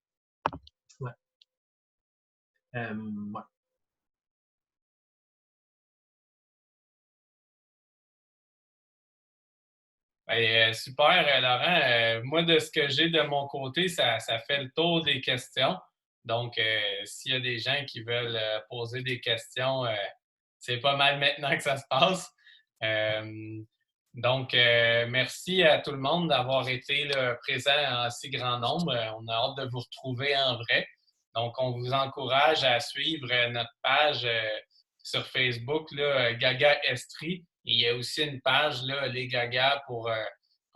Ouais. Ouais.
Super, Laurent. Moi, de ce que j'ai de mon côté, ça fait le tour des questions. Donc, s'il y a des gens qui veulent poser des questions, c'est pas mal maintenant que ça se passe. Donc, merci à tout le monde d'avoir été là, présent en si grand nombre. On a hâte de vous retrouver en vrai. Donc, on vous encourage à suivre notre page sur Facebook, là, Gaga Estrie. Et il y a aussi une page, là, Les Gaga, pour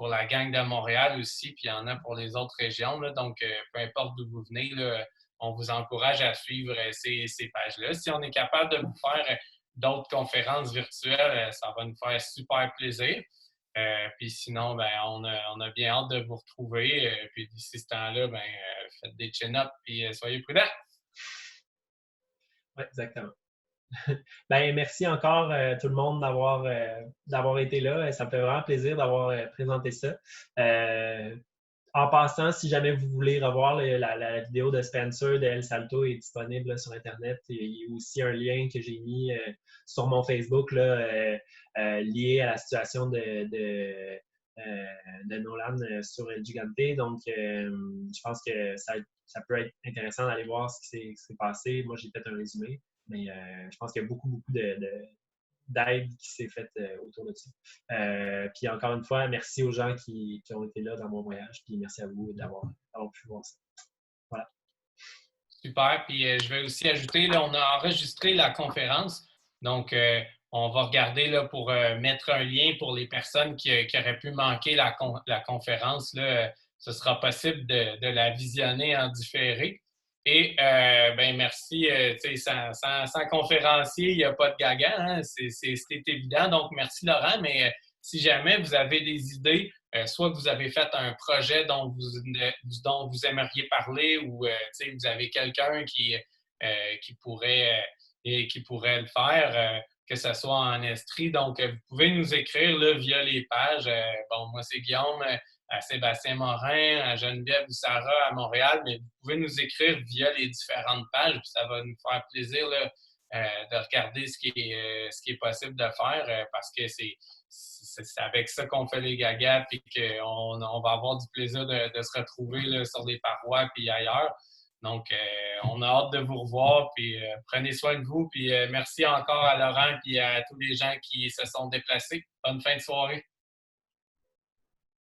la gang de Montréal aussi, puis il y en a pour les autres régions. Là. Donc, peu importe d'où vous venez, là, on vous encourage à suivre ces pages-là. Si on est capable de vous faire d'autres conférences virtuelles, ça va nous faire super plaisir. Puis sinon, ben, on a bien hâte de vous retrouver. Puis d'ici ce temps-là, ben, faites des chin-ups puis soyez prudents.
Oui, exactement. Ben, merci encore tout le monde d'avoir été là. Ça me fait vraiment plaisir d'avoir présenté ça. En passant, si jamais vous voulez revoir la vidéo de Spencer de El Salto est disponible là, sur Internet. Il y a aussi un lien que j'ai mis sur mon Facebook là, lié à la situation de Nolan sur El Gigante. Donc, je pense que ça peut être intéressant d'aller voir ce qui s'est passé. Moi, j'ai fait un résumé, mais je pense qu'il y a beaucoup d'aide qui s'est faite autour de ça. Puis encore une fois, merci aux gens qui ont été là dans mon voyage, puis merci à vous d'avoir pu voir ça. Voilà.
Super. Puis je vais aussi ajouter, là, on a enregistré la conférence. Donc, on va regarder là, pour mettre un lien pour les personnes qui auraient pu manquer la conférence. Là, ce sera possible de la visionner en différé. Et ben merci. Sans conférencier, il n'y a pas de gaga. Hein? C'est évident. Donc, merci Laurent. Mais si jamais vous avez des idées, soit que vous avez fait un projet dont vous aimeriez parler ou vous avez quelqu'un qui pourrait le faire, que ce soit en Estrie. Donc, vous pouvez nous écrire là, via les pages. Bon, moi, c'est Guillaume, à Sébastien Morin, à Geneviève ou Sarah à Montréal, mais vous pouvez nous écrire via les différentes pages, puis ça va nous faire plaisir là, de regarder ce qui est possible de faire, parce que c'est avec ça qu'on fait les gagas, puis qu'on va avoir du plaisir de se retrouver là, sur des parois puis ailleurs. Donc, on a hâte de vous revoir, puis prenez soin de vous, puis merci encore à Laurent et à tous les gens qui se sont déplacés. Bonne fin de soirée.